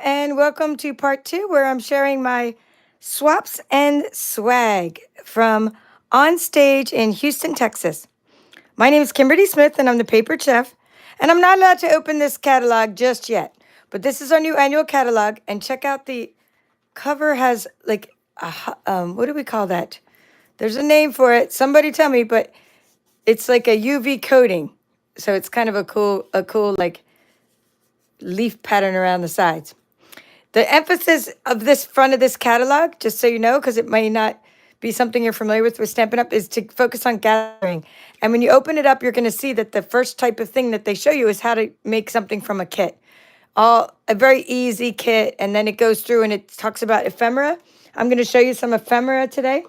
and welcome to part two, where I'm sharing my swaps and swag from OnStage in Houston, Texas. My name is Kimberly Smith, and I'm the paper chef, and I'm not allowed to open this catalog just yet. But this is our new annual catalog, and check out the cover has like what do we call that? There's a name for it. Somebody tell me, but it's like a UV coating, so it's kind of a cool like leaf pattern around the sides. The emphasis of this front of this catalog, just so you know, because it may not be something you're familiar with Stampin' Up, is to focus on gathering. And when you open it up, you're going to see that the first type of thing that they show you is how to make something from a kit. All a very easy kit, and then it goes through and it talks about ephemera. I'm going to show you some ephemera today.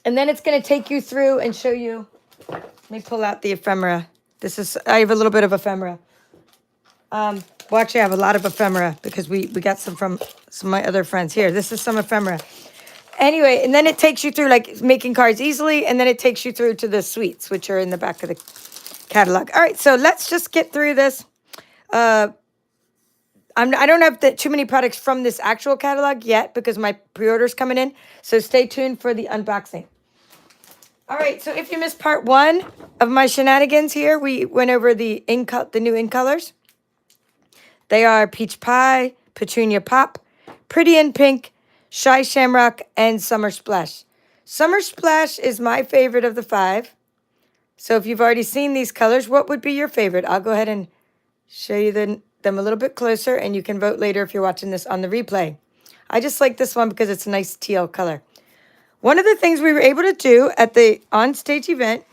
And then it's going to take you through and show you. Let me pull out the ephemera. I have a little bit of ephemera. Well, actually, I have a lot of ephemera because we got some from some of my other friends. Here, this is some ephemera. Anyway, and then it takes you through like making cards easily, and then it takes you through to the sweets, which are in the back of the catalog. All right, so let's just get through this. I don't have too many products from this actual catalog yet because my pre-order's coming in. So stay tuned for the unboxing. All right, so if you missed part one of my shenanigans here, we went over the new ink colors. They are Peach Pie, Petunia Pop, Pretty in Pink, Shy Shamrock, and Summer Splash. Summer Splash is my favorite of the five. So if you've already seen these colors, what would be your favorite? I'll go ahead and show you them a little bit closer, and you can vote later if you're watching this on the replay. I just like this one because it's a nice teal color. One of the things we were able to do at the OnStage event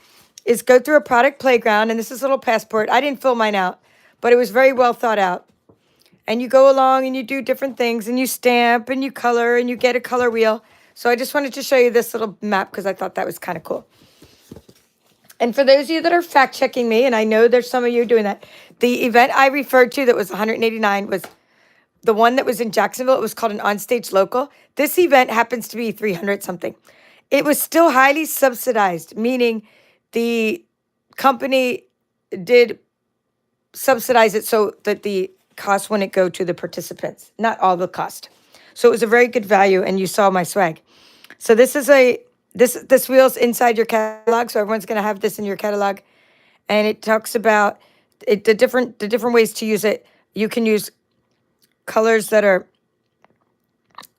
is go through a product playground, and this is a little passport. I didn't fill mine out, but it was very well thought out. And you go along and you do different things, and you stamp and you color and you get a color wheel. So I just wanted to show you this little map because I thought that was kind of cool. And for those of you that are fact checking me, and I know there's some of you doing that, the event I referred to that was 189 was the one that was in Jacksonville. It was called an OnStage Local. This event happens to be 300 something. It was still highly subsidized, meaning the company did subsidize it so that the cost wouldn't go to the participants, not all the cost. So it was a very good value, and you saw my swag. So this wheel's inside your catalog, so everyone's going to have this in your catalog, and it talks about the different ways to use it. You can use colors that are,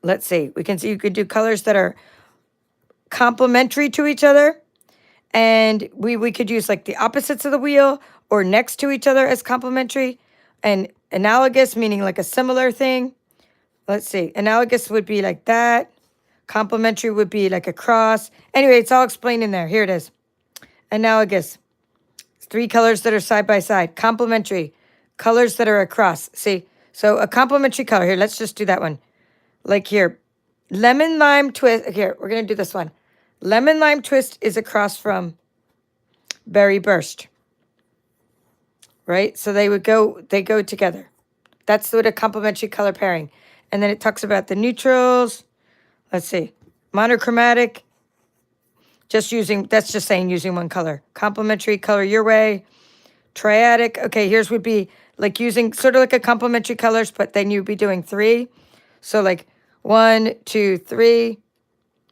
let's see, you could do colors that are complementary to each other, and we could use like the opposites of the wheel or next to each other as complementary, and analogous, meaning like a similar thing. Let's see. Analogous would be like that. Complementary would be like a cross. Anyway, it's all explained in there. Here it is. Analogous. 3 colors that are side by side. Complementary. Colors that are across. See? So a complementary color. Here, let's just do that one. Like here. Lemon Lime Twist. Here, we're going to do this one. Lemon Lime Twist is across from Berry Burst. Right? So they go together. That's what a complementary color pairing. And then it talks about the neutrals. Let's see. Monochromatic. That's just saying using one color. Complementary, color your way. Triadic. Okay, here's would be like using sort of like a complementary colors, but then you'd be doing 3. So like 1, 2, 3,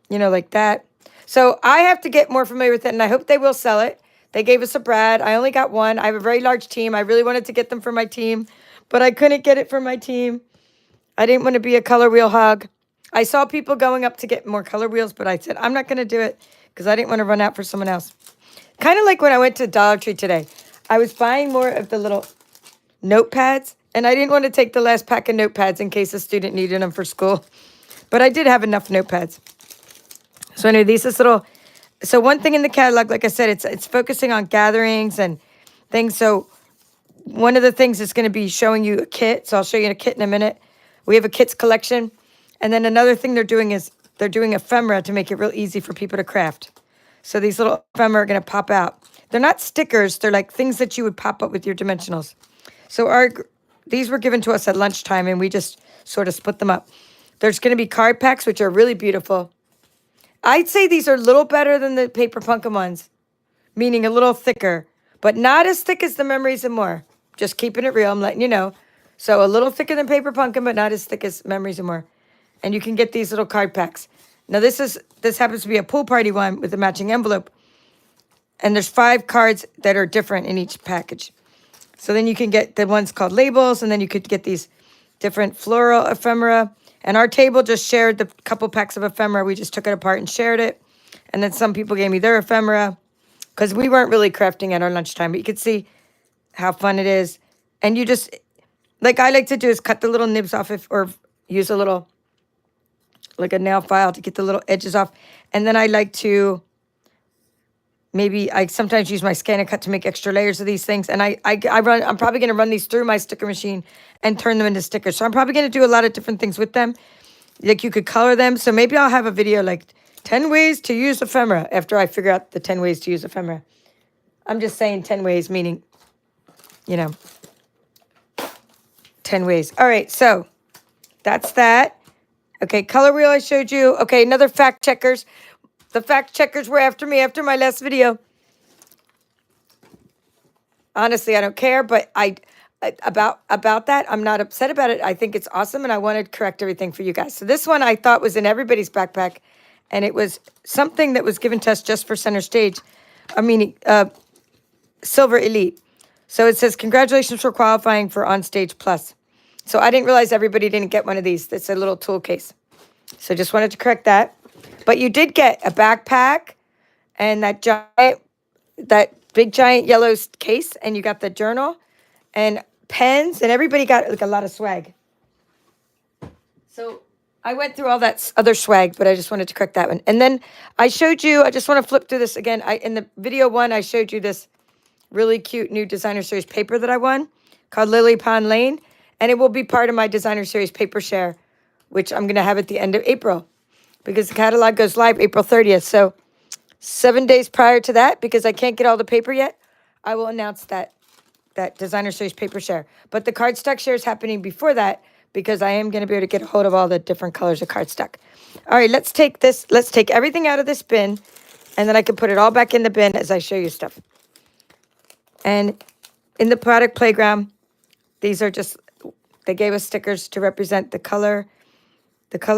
like that. So I have to get more familiar with it, and I hope they will sell it. They gave us a Brad. I only got one. I have a very large team. I really wanted to get them for my team, but I couldn't get it for my team. I didn't want to be a color wheel hog. I saw people going up to get more color wheels, but I said, I'm not going to do it because I didn't want to run out for someone else. Kind of like when I went to Dollar Tree today. I was buying more of the little notepads, and I didn't want to take the last pack of notepads in case a student needed them for school. But I did have enough notepads. So anyway, these is little... So one thing in the catalog, like I said, it's focusing on gatherings and things. So one of the things is going to be showing you a kit. So I'll show you a kit in a minute. We have a kits collection. And then another thing they're doing is they're doing ephemera to make it real easy for people to craft. So these little ephemera are going to pop out. They're not stickers. They're like things that you would pop up with your dimensionals. So these were given to us at lunchtime, and we just sort of split them up. There's going to be card packs, which are really beautiful. I'd say these are a little better than the Paper Punkin' ones, meaning a little thicker, but not as thick as the Memories and More. Just keeping it real. I'm letting you know. So a little thicker than Paper Pumpkin, but not as thick as Memories and More. And you can get these little card packs. Now this happens to be a pool party one with a matching envelope. And there's 5 cards that are different in each package. So then you can get the ones called labels, and then you could get these different floral ephemera. And our table just shared the couple packs of ephemera. We just took it apart and shared it. And then some people gave me their ephemera because we weren't really crafting at our lunchtime. But you could see how fun it is. And you just, like I like to do is cut the little nibs off or use a little, like a nail file to get the little edges off. And then I like to, maybe I sometimes use my scan and cut to make extra layers of these things. And I'm probably going to run these through my sticker machine and turn them into stickers. So I'm probably going to do a lot of different things with them. Like you could color them. So maybe I'll have a video like 10 ways to use ephemera after I figure out the 10 ways to use ephemera. I'm just saying 10 ways, meaning, 10 ways. All right, so that's that. Okay, color wheel I showed you. Okay, another fact checkers. The fact checkers were after me after my last video. Honestly, I don't care, but about that, I'm not upset about it. I think it's awesome, and I want to correct everything for you guys. So this one I thought was in everybody's backpack, and it was something that was given to us just for Center Stage. Silver Elite. So it says, congratulations for qualifying for OnStage Plus. So I didn't realize everybody didn't get one of these. It's a little tool case. So just wanted to correct that. But you did get a backpack and that big giant yellow case, and you got the journal and pens, and everybody got like a lot of swag. So I went through all that other swag, but I just wanted to correct that one. And then I showed you, I just want to flip through this again. In the video one, I showed you this really cute new designer series paper that I won called Lily Pond Lane. And it will be part of my designer series paper share, which I'm going to have at the end of April because the catalog goes live April 30th. So 7 days prior to that, because I can't get all the paper yet, I will announce that designer series paper share. But the cardstock share is happening before that because I am going to be able to get a hold of all the different colors of cardstock. All right, let's take everything out of this bin, and then I can put it all back in the bin as I show you stuff. And in the product playground, these are just, they gave us stickers to represent the color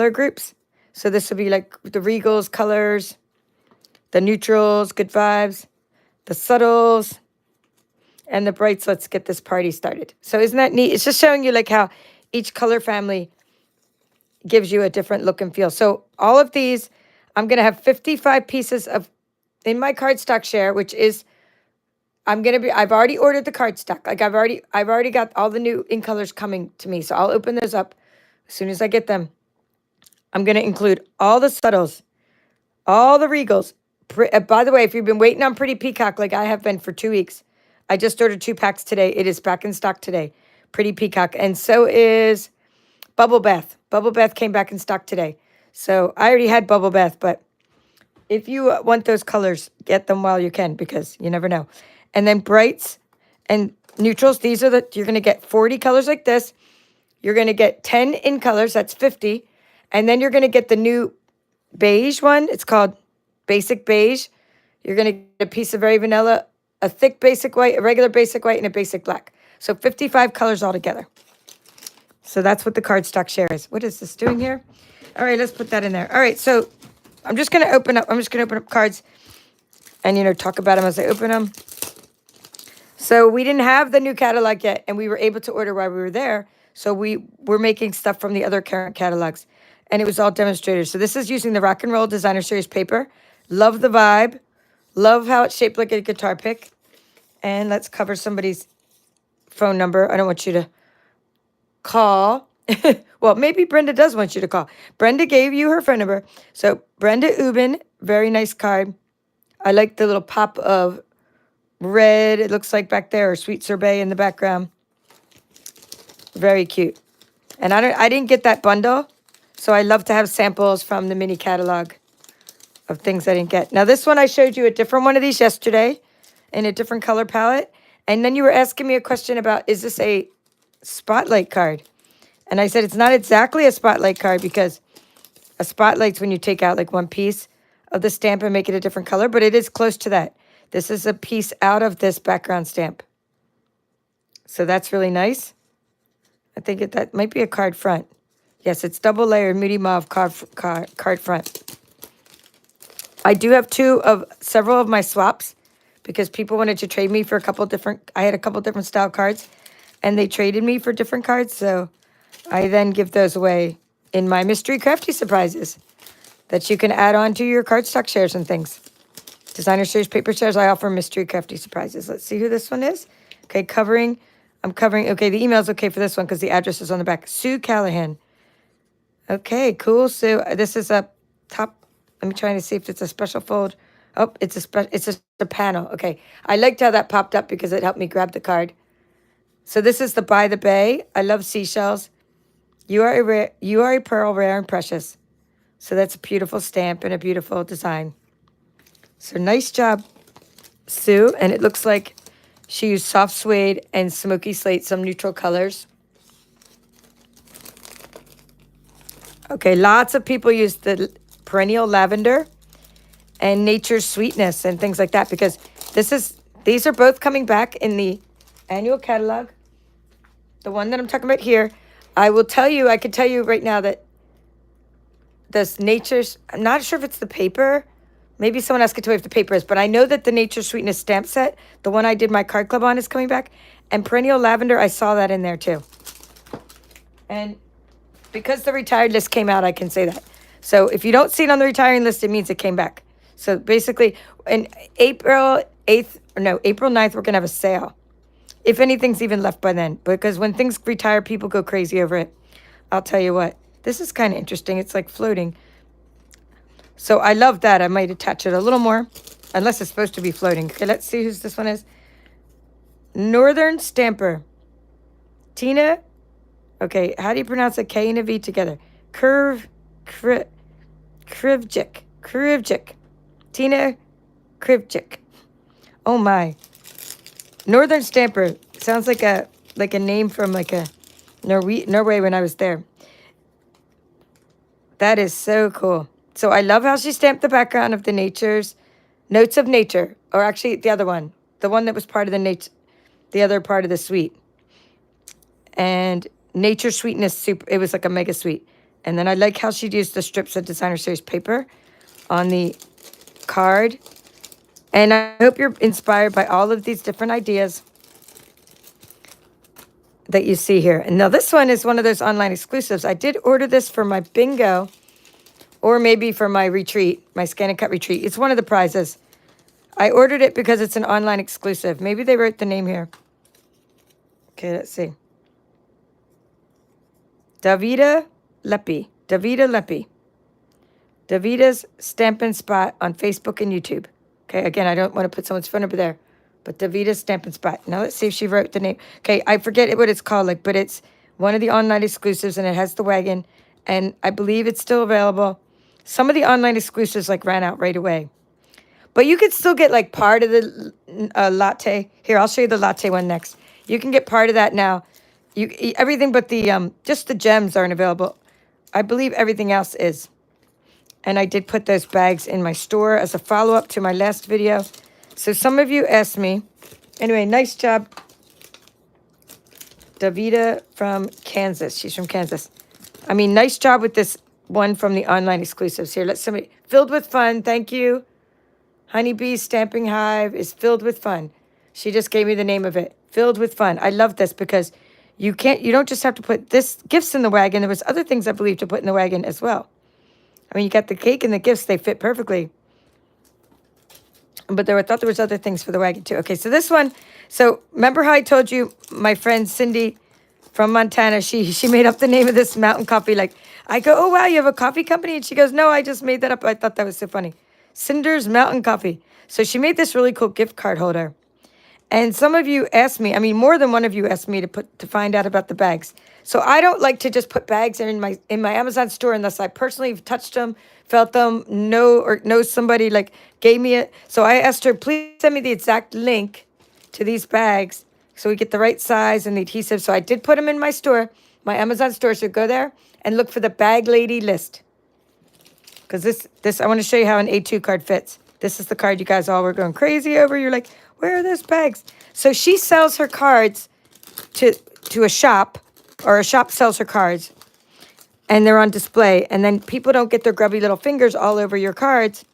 groups. So this will be like the Regals colors, the neutrals, good vibes, the subtles, and the brights. Let's get this party started. So isn't that neat? It's just showing you like how each color family gives you a different look and feel. So all of these, I'm going to have 55 pieces in my cardstock share, which is, I've already ordered the cardstock. Like I've already got all the new ink colors coming to me. So I'll open those up as soon as I get them. I'm going to include all the subtles, all the Regals. By the way, if you've been waiting on Pretty Peacock like I have been for 2 weeks, I just ordered 2 packs today. It is back in stock today. Pretty Peacock. And so is Bubble Bath. Bubble Bath came back in stock today. So I already had Bubble Bath, but if you want those colors, get them while you can because you never know. And then brights and neutrals. These are you're going to get 40 colors like this. You're going to get 10 in colors. That's 50. And then you're going to get the new beige one. It's called Basic Beige. You're going to get a piece of very vanilla, a thick basic white, a regular basic white, and a basic black. So 55 colors altogether. So that's what the cardstock share is. What is this doing here? All right, let's put that in there. All right, so I'm just going to open up cards and, talk about them as I open them. So we didn't have the new catalog yet, and we were able to order while we were there. So we were making stuff from the other current catalogs, and it was all demonstrators. So this is using the Rock and Roll Designer Series paper. Love the vibe. Love how it's shaped like a guitar pick. And let's cover somebody's phone number. I don't want you to call. Well, maybe Brenda does want you to call. Brenda gave you her phone number. So Brenda Ubin, very nice card. I like the little pop of red, it looks like back there, or sweet sorbet in the background. Very cute. And I didn't get that bundle, so I love to have samples from the mini catalog of things I didn't get. Now this one, I showed you a different one of these yesterday in a different color palette. And then you were asking me a question about, is this a spotlight card? And I said, it's not exactly a spotlight card because a spotlight's when you take out like one piece of the stamp and make it a different color, but it is close to that. This is a piece out of this background stamp. So that's really nice. I think that might be a card front. Yes, it's double layered Moody Mauve card front. I do have several of my swaps because people wanted to trade me for I had a couple different style cards and they traded me for different cards. So I then give those away in my mystery crafty surprises that you can add on to your cardstock shares and things. Designer shares, paper shares, I offer mystery crafty surprises. Let's see who this one is. Okay, I'm covering, okay, the email's okay for this one because the address is on the back. Sue Callahan. Okay, cool. So this is a top. Let me try to see if it's a special fold. Oh, it's a panel. Okay, I liked how that popped up because it helped me grab the card. So this is the By the Bay. I love seashells. You are a pearl, rare and precious. So that's a beautiful stamp and a beautiful design. So nice job, Sue. And it looks like she used soft suede and smoky slate, some neutral colors. Okay, lots of people use the perennial lavender and nature's sweetness and things like that because these are both coming back in the annual catalog. The one that I'm talking about here, I could tell you right now that this nature's, I'm not sure if it's the paper. Maybe someone else could tell me if the paper is, but I know that the Nature Sweetness stamp set, the one I did my card club on, is coming back. And perennial lavender, I saw that in there too. And because the retired list came out, I can say that. So if you don't see it on the retiring list, it means it came back. So basically, in April 9th, we're going to have a sale. If anything's even left by then. Because when things retire, people go crazy over it. I'll tell you what. This is kind of interesting. It's like floating. So I love that. I might attach it a little more. Unless it's supposed to be floating. Okay, let's see who this one is. Northern Stamper. Tina. Okay, how do you pronounce a K and a V together? Krivjik. Tina Krivjik. Oh my. Northern Stamper. Sounds like a name from like a Norway when I was there. That is so cool. So I love how she stamped the background of the Notes of Nature. Or actually the other one. The one that was part of the other part of the suite. And Nature Sweetness Soup. It was like a mega sweet. And then I like how she used the strips of designer series paper on the card. And I hope you're inspired by all of these different ideas that you see here. And now this one is one of those online exclusives. I did order this for my bingo or maybe for my retreat, my scan and cut retreat. It's one of the prizes. I ordered it because it's an online exclusive. Maybe they wrote the name here. Okay, let's see. Davida Leppi. Davida's Stampin' Spot on Facebook and YouTube. Okay, again, I don't want to put someone's phone number there, but Davida's Stampin' Spot. Now let's see if she wrote the name. Okay, I forget what it's called, but it's one of the online exclusives, and it has the wagon, and I believe it's still available. Some of the online exclusives ran out right away, but you could still get part of the latte. Here, I'll show you the latte one next. You can get part of that now. Everything but the just the gems aren't available. I believe everything else is. And I did put those bags in my store as a follow-up to my last video. So some of you asked me. Anyway, nice job. Davida from Kansas. She's from Kansas. I mean, nice job with this one from the online exclusives. Here, let somebody. Filled with fun. Thank you. Honeybee Stamping Hive is filled with fun. She just gave me the name of it. Filled with fun. I love this because you don't just have to put gifts in the wagon. There was other things I believe to put in the wagon as well. I mean, you got the cake and the gifts. They fit perfectly. But I thought there was other things for the wagon, too. Okay, so this one. So remember how I told you my friend Cindy from Montana, she made up the name of this mountain coffee. I go, oh, wow, you have a coffee company? And she goes, no, I just made that up. I thought that was so funny. Cinder's Mountain Coffee. So she made this really cool gift card holder. And some of you asked me, I mean, more than one of you asked me to find out about the bags. So I don't like to just put bags in my Amazon store unless I personally touched them, felt them, know somebody gave me it. So I asked her, please send me the exact link to these bags so we get the right size and the adhesive. So I did put them in my store, my Amazon store. So go there and look for the Bag Lady list. Because this I want to show you how an A2 card fits. This is the card you guys all were going crazy over. You're like, where are those bags? So she sells her cards to a shop, or a shop sells her cards and they're on display, and then people don't get their grubby little fingers all over your cards,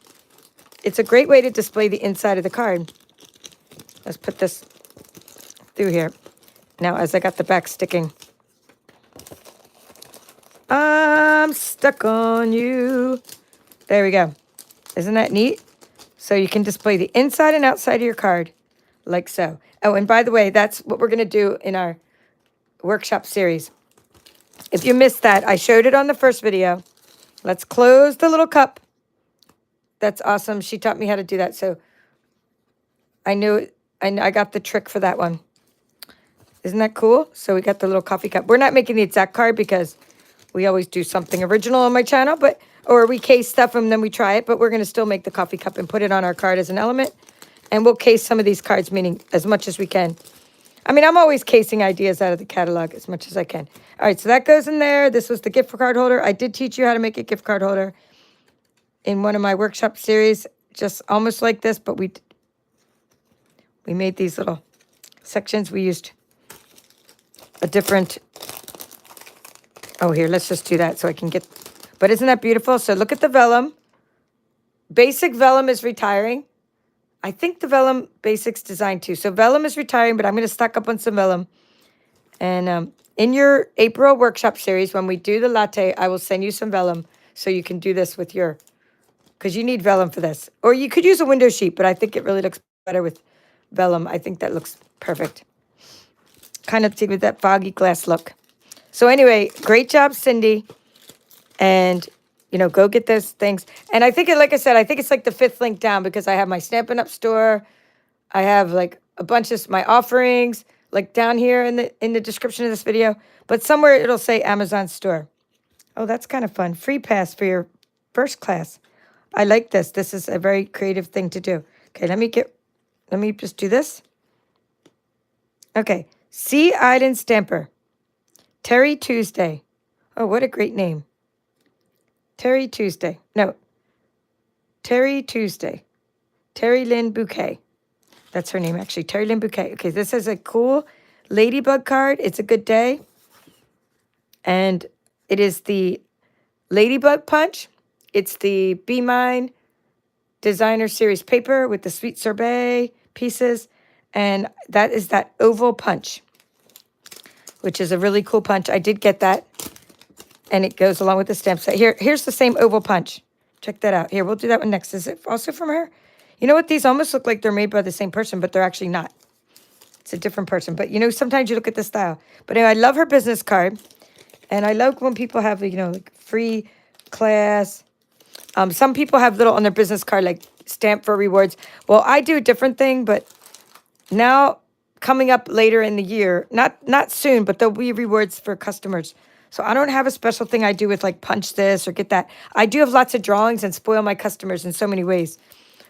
it's a great way to display the inside of the card. Let's put this through here. Now, as I got the back sticking. I'm stuck on you. There we go. Isn't that neat? So you can display the inside and outside of your card, like so. Oh, and by the way, that's what we're going to do in our workshop series. If you missed that, I showed it on the first video. Let's close the little cup. That's awesome. She taught me how to do that, so I knew I got the trick for that one. Isn't that cool? So we got the little coffee cup. We're not making the exact card because we always do something original on my channel, or we case stuff and then we try it, but we're going to still make the coffee cup and put it on our card as an element. And we'll case some of these cards, meaning as much as we can. I mean, I'm always casing ideas out of the catalog as much as I can. All right, so that goes in there. This was the gift card holder. I did teach you how to make a gift card holder in one of my workshop series, just almost like this, but we made these little sections. We used a different, oh, here, let's just do that so I can get, but isn't that beautiful? So look at the vellum. Basic vellum is retiring. I think the vellum basics design too. So vellum is retiring, but I'm going to stock up on some vellum. And in your April workshop series, when we do the latte, I will send you some vellum so you can do this with your, because you need vellum for this. Or you could use a window sheet, but I think it really looks better with vellum. I think that looks perfect. Kind of with that foggy glass look. So anyway, great job, Cindy. And, you know, go get those things. And I think, like I said, I think it's like the 5th link down because I have my Stampin' Up store. I have like a bunch of my offerings, like down here in the description of this video. But somewhere it'll say Amazon store. Oh, that's kind of fun. Free pass for your first class. I like this. This is a very creative thing to do. Okay, let me just do this. Okay, Sea Island Stamper. Terry Tuesday. Oh, what a great name. Terry Tuesday. No. Terry Tuesday. Terry Lynn Bouquet. That's her name, actually. Terry Lynn Bouquet. Okay, this is a cool ladybug card. It's a good day. And it is the ladybug punch. It's the Be Mine Designer Series paper with the sweet sorbet pieces. And that is that oval punch, which is a really cool punch. I did get that. And it goes along with the stamp set. Here's the same oval punch. Check that out. Here, we'll do that one next. Is it also from her? You know what? These almost look like they're made by the same person, but they're actually not. It's a different person. But, you know, sometimes you look at the style. But anyway, I love her business card. And I love when people have, you know, like free class. Some people have little on their business card, like stamp for rewards. Well, I do a different thing, but now coming up later in the year, not soon, but there'll be rewards for customers. So I don't have a special thing I do with like punch this or get that. I do have lots of drawings and spoil my customers in so many ways.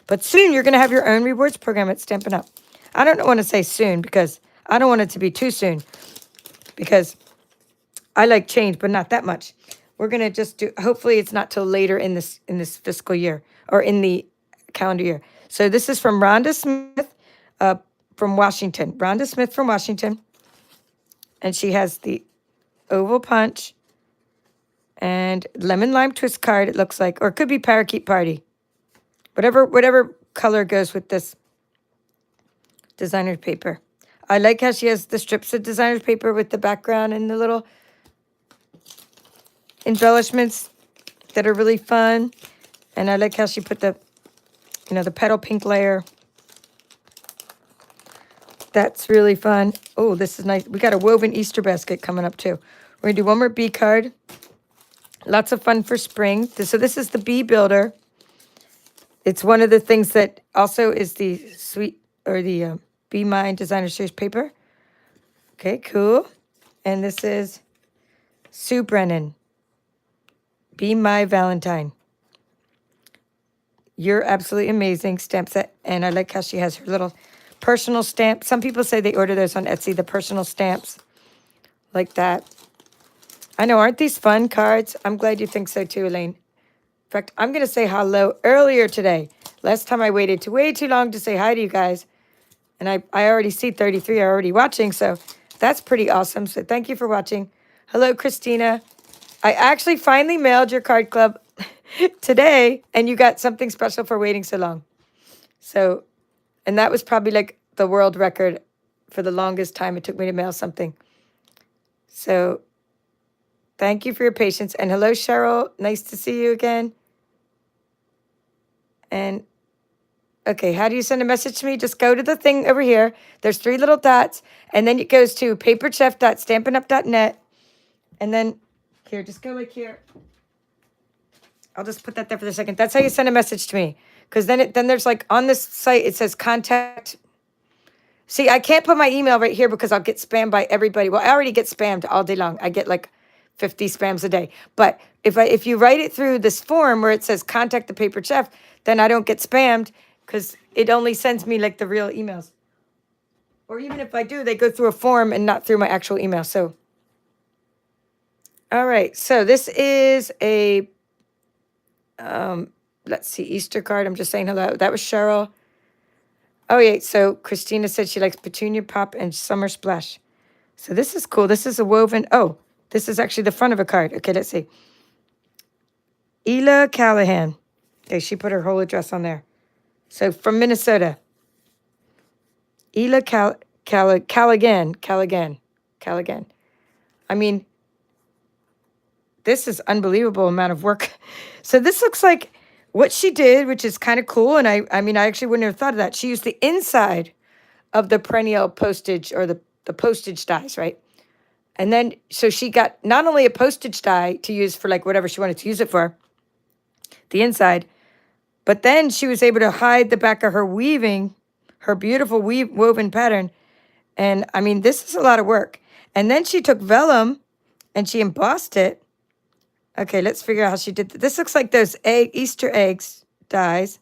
But soon you're going to have your own rewards program at Stampin' Up. I don't want to say soon because I don't want it to be too soon because I like change, but not that much. We're going to just do, hopefully it's not till later in this fiscal year or in the calendar year. So this is from Rhonda Smith from Washington. Rhonda Smith from Washington. And she has the oval punch and lemon lime twist card, it looks like, or it could be parakeet party. Whatever color goes with this designer's paper. I like how she has the strips of designer's paper with the background and the little embellishments that are really fun. And I like how she put the, you know, the petal pink layer. That's really fun. Oh, this is nice. We got a woven Easter basket coming up too. We're going to do one more bee card. Lots of fun for spring. So this is the bee builder. It's one of the things that also is the sweet, or the Be Mine Designer Series paper. Okay, cool. And this is Sue Brennan. Be My Valentine. You're absolutely amazing stamp set. And I like how she has her little personal stamp. Some people say they order those on Etsy, the personal stamps. Like that. I know, aren't these fun cards? I'm glad you think so too, Elaine. In fact, I'm going to say hello earlier today. Last time I waited way too long to say hi to you guys. And I already see 33 are already watching, so that's pretty awesome. So thank you for watching. Hello, Christina. I actually finally mailed your card club today, and you got something special for waiting so long. So, and that was probably like the world record for the longest time it took me to mail something. So, thank you for your patience. And hello, Cheryl. Nice to see you again. And okay, how do you send a message to me? Just go to the thing over here. There's 3 little dots, and then it goes to paperchef.stampinup.net. And then here, just go like here. I'll just put that there for a second. That's how you send a message to me. Because then there's like on this site, it says contact. See, I can't put my email right here because I'll get spammed by everybody. Well, I already get spammed all day long. I get like 50 spams a day. But if you write it through this form where it says contact the paper chef, then I don't get spammed because it only sends me like the real emails. Or even if I do, they go through a form and not through my actual email. So, all right. So this is a, let's see, Easter card. I'm just saying hello. That was Cheryl. Oh, yeah. So Christina said she likes Petunia Pop and Summer Splash. So this is cool. This is a woven. Oh, this is actually the front of a card. Okay, let's see. Ela Callahan. Okay, she put her whole address on there. So from Minnesota. Ela Callaghan. I mean, this is unbelievable amount of work. So this looks like what she did, which is kind of cool. And I mean, I actually wouldn't have thought of that. She used the inside of the perennial postage or the postage dies, right? And then, so she got not only a postage die to use for like whatever she wanted to use it for, the inside, but then she was able to hide the back of her weaving, her beautiful woven pattern. And I mean, this is a lot of work. And then she took vellum and she embossed it. Okay, let's figure out how she did that. This looks like those Easter eggs dies.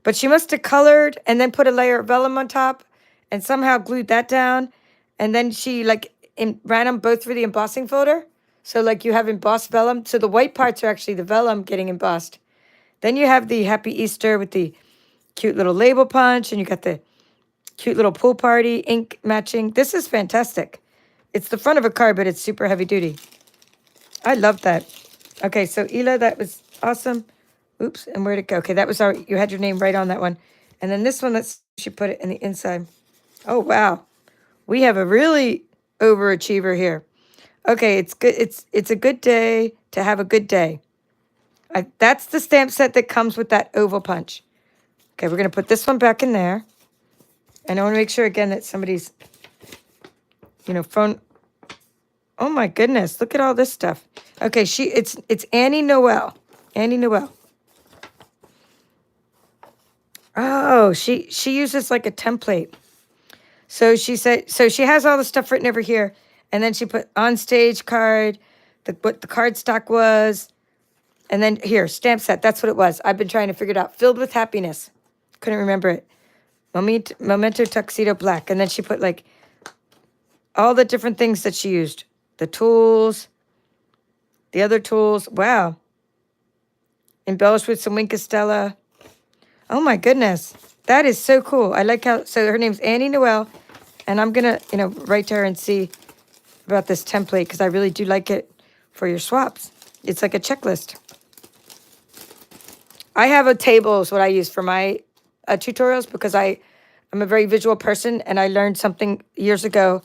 But she must have colored and then put a layer of vellum on top and somehow glued that down. And then she like ran them both through the embossing folder. So like you have embossed vellum. So the white parts are actually the vellum getting embossed. Then you have the Happy Easter with the cute little label punch. And you got the cute little pool party ink matching. This is fantastic. It's the front of a card, but it's super heavy duty. I love that. Okay, so Ela, that was awesome. Oops, and where'd it go? Okay, that was our, you had your name right on that one. And then this one, she put it in the inside. Oh, wow. We have a really overachiever here. Okay, it's good. It's a good day to have a good day. That's the stamp set that comes with that oval punch. Okay, we're going to put this one back in there. And I want to make sure, again, that somebody's, phone. Oh, my goodness. Look at all this stuff. Okay, it's Annie Noel. Annie Noel. Oh, she uses like a template. So she said, so she has all the stuff written over here. And then she put OnStage card, what the card stock was. And then here, stamp set. That's what it was. I've been trying to figure it out. Filled with happiness. Couldn't remember it. Memento Tuxedo Black. And then she put like all the different things that she used. The tools, the other tools. Wow. Embellished with some Winkestella. Oh my goodness. That is so cool. I like how, so her name's Annie Noel. And I'm going to, write to her and see about this template because I really do like it for your swaps. It's like a checklist. I have a table is what I use for my tutorials because I'm a very visual person and I learned something years ago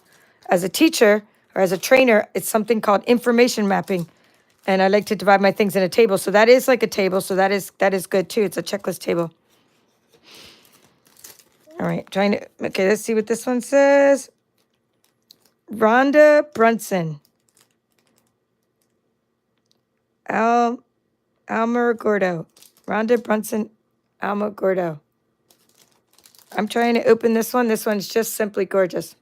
as a teacher or as a trainer. It's something called information mapping. And I like to divide my things in a table. So that is like a table. So that is good too. It's a checklist table. All right, okay, let's see what this one says. Rhonda Brunson. Alma Gordo. Rhonda Brunson, Alma Gordo. I'm trying to open this one. This one's just simply gorgeous.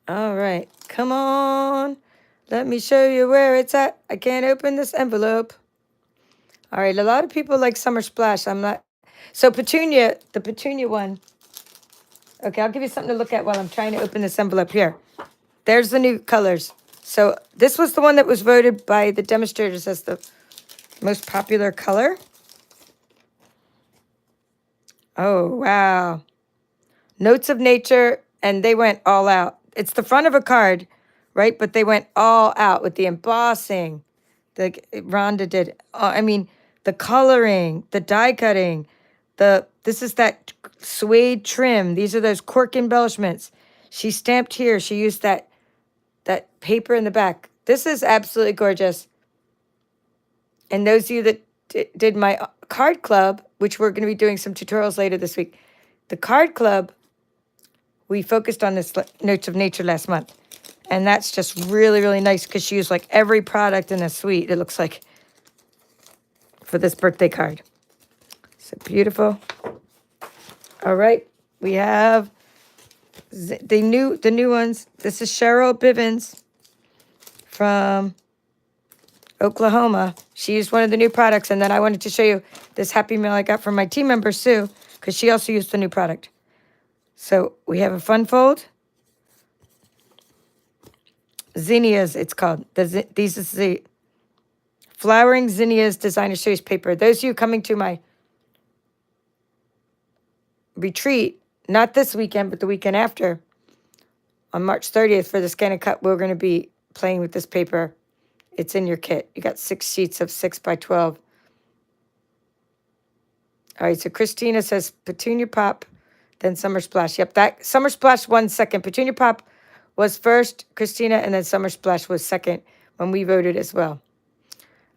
All right, come on. Let me show you where it's at. I can't open this envelope. All right, a lot of people like Summer Splash. I'm not. So Petunia, the Petunia one. Okay, I'll give you something to look at while I'm trying to open this envelope here. There's the new colors. So this was the one that was voted by the demonstrators as the most popular color. Oh, wow. Notes of Nature, and they went all out. it's the front of a card, right? But they went all out with the embossing. The Rhonda did. I mean, the coloring, the die cutting, this is that suede trim. These are those cork embellishments. She stamped here. She used that paper in the back. This is absolutely gorgeous. And those of you that did my card club, which we're going to be doing some tutorials later this week, the card club, we focused on this Notes of Nature last month. And that's just really, really nice because she used like every product in the suite, it looks like, for this birthday card. So beautiful. All right. We have the new ones. This is Cheryl Bivens from Oklahoma. She used one of the new products. And then I wanted to show you this Happy Meal I got from my team member, Sue, because she also used the new product. So we have a fun fold. Zinnias, it's called. These is the Flowering Zinnias Designer Series paper. Those of you coming to my retreat, not this weekend, but the weekend after, on March 30th for the Scan and Cut, we're going to be playing with this paper. It's in your kit. You got 6 sheets of 6 by 12. All right, so Christina says Petunia Pop, then Summer Splash. Yep, that Summer Splash won second. Petunia Pop was first, Christina, and then Summer Splash was second when we voted as well.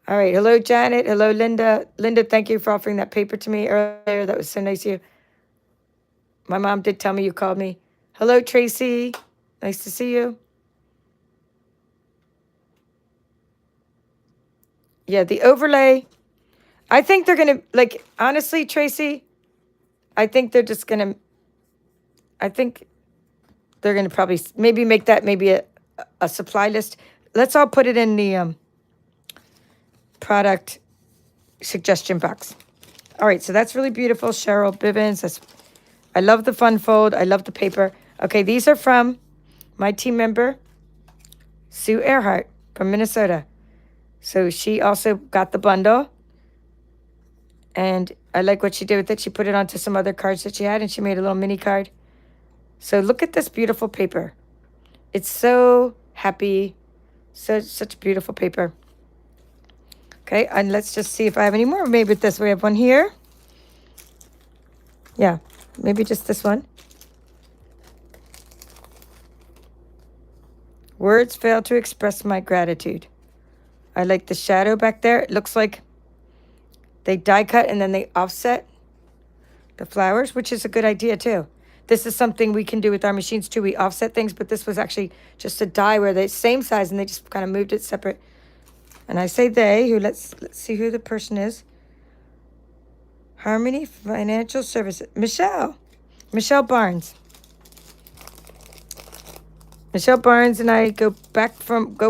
All right, hello, Janet. Hello, Linda. Linda, thank you for offering that paper to me earlier. That was so nice of you. My mom did tell me you called me. Hello, Tracy. Nice to see you. Yeah, the overlay. I think they're going to, like, honestly, Tracy, I think they're just going to, I think they're going to probably maybe make that maybe a supply list. Let's all put it in the product suggestion box. All right, so that's really beautiful. Cheryl Bivens. I love the fun fold. I love the paper. Okay, these are from my team member, Sue Earhart from Minnesota. So she also got the bundle. And I like what she did with it. She put it onto some other cards that she had, and she made a little mini card. So look at this beautiful paper. It's so happy. Such beautiful paper. Okay, and let's just see if I have any more. Maybe with this, we have one here. Yeah, maybe just this one. Words fail to express my gratitude. I like the shadow back there. It looks like they die cut and then they offset the flowers, which is a good idea too. This is something we can do with our machines too. We offset things, but this was actually just a die where they're same size and they just kind of moved it separate. And I say they, who let's see who the person is. Harmony Financial Services. Michelle Barnes. Michelle Barnes and I go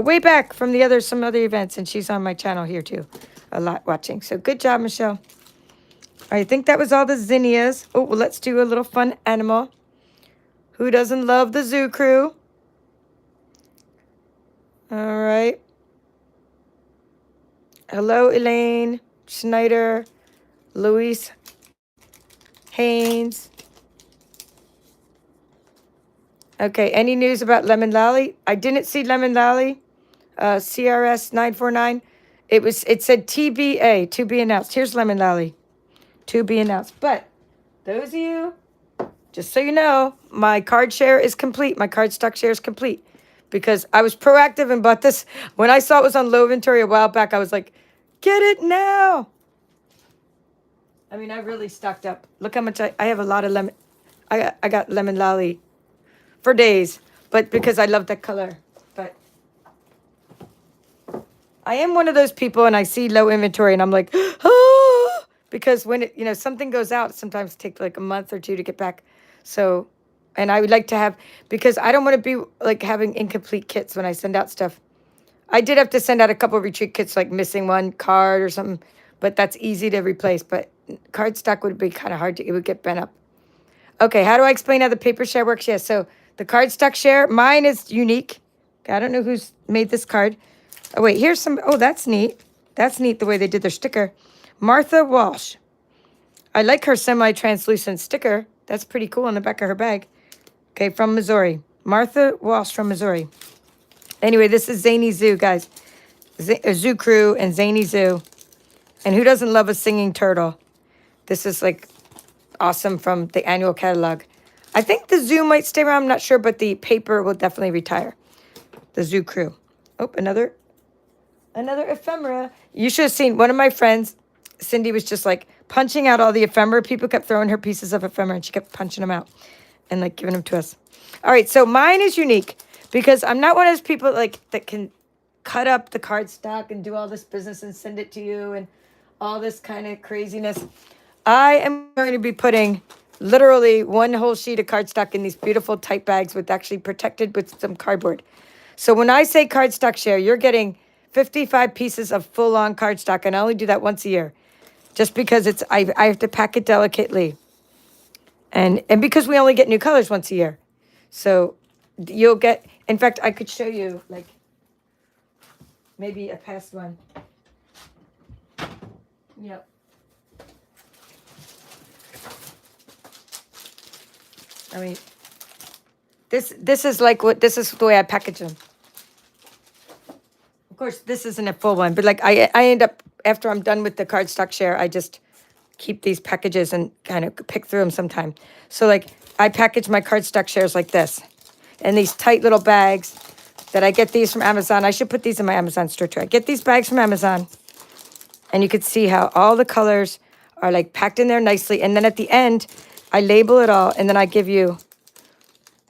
way back from some other events, and she's on my channel here too, a lot watching. So good job, Michelle. I think that was all the zinnias. Oh, well, let's do a little fun animal. Who doesn't love the zoo crew? All right. Hello, Elaine Schneider, Luis Haynes. Okay, any news about Lemon Lally? I didn't see Lemon Lally. CRS 949. It said TBA, to be announced. Here's Lemon Lally, to be announced. But those of you, just so you know, my card share is complete. My card stock share is complete because I was proactive and bought this. When I saw it was on low inventory a while back, I was like, get it now. I mean, I really stocked up. Look how much I have a lot of lemon. I got Lemon Lally for days, but because I love that color. But I am one of those people, and I see low inventory, and I'm like, oh, because when something goes out, sometimes it takes like a month or two to get back. So, and I would like to have, because I don't want to be like having incomplete kits when I send out stuff. I did have to send out a couple of retreat kits, like missing one card or something, but that's easy to replace. But card stock would be kind of hard it would get bent up. Okay, how do I explain how the paper share works? Yes, so the card stock share, mine is unique. I don't know who's made this card. Oh, wait, here's some, oh, that's neat. That's neat the way they did their sticker. Martha Walsh. I like her semi-translucent sticker. That's pretty cool on the back of her bag. Okay, from Missouri. Martha Walsh from Missouri. Anyway, this is Zany Zoo, guys. Zoo Crew and Zany Zoo. And who doesn't love a singing turtle? This is like awesome from the annual catalog. I think the zoo might stay around, I'm not sure, but the paper will definitely retire. The Zoo Crew. Oh, another ephemera. You should have seen one of my friends, Cindy, was just like punching out all the ephemera. People kept throwing her pieces of ephemera and she kept punching them out and like giving them to us. All right, so mine is unique because I'm not one of those people like that can cut up the cardstock and do all this business and send it to you and all this kind of craziness. I am going to be putting literally one whole sheet of cardstock in these beautiful tight bags with actually protected with some cardboard. So when I say cardstock share, you're getting 55 pieces of full-on cardstock, and I only do that once a year, just because I have to pack it delicately, and because we only get new colors once a year, so you'll get. In fact, I could show you like maybe a past one. Yep. I mean, this is like what this is the way I package them. Of course, this isn't a full one, but like I end up after I'm done with the cardstock share, I just keep these packages and kind of pick through them sometime. So like I package my cardstock shares like this, in these tight little bags that I get these from Amazon. I should put these in my Amazon store too. I get these bags from Amazon, and you can see how all the colors are like packed in there nicely. And then at the end, I label it all, and then I give you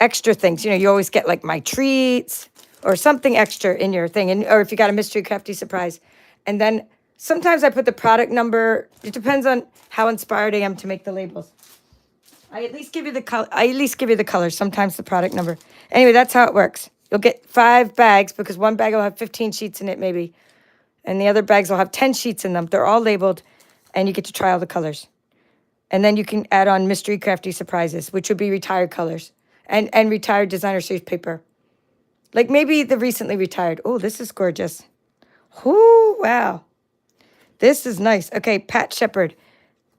extra things. You know, you always get like my treats or something extra in your thing, and or if you got a mystery crafty surprise. And then sometimes I put the product number. It depends on how inspired I am to make the labels. I at least give you the color. I at least give you the colors. Sometimes the product number. Anyway, that's how it works. You'll get 5 bags because one bag will have 15 sheets in it, maybe, and the other bags will have 10 sheets in them. They're all labeled, and you get to try all the colors. And then you can add on mystery crafty surprises, which would be retired colors and retired designer series paper. Like maybe the recently retired. Oh, this is gorgeous. Ooh, wow. This is nice. Okay, Pat Shepard.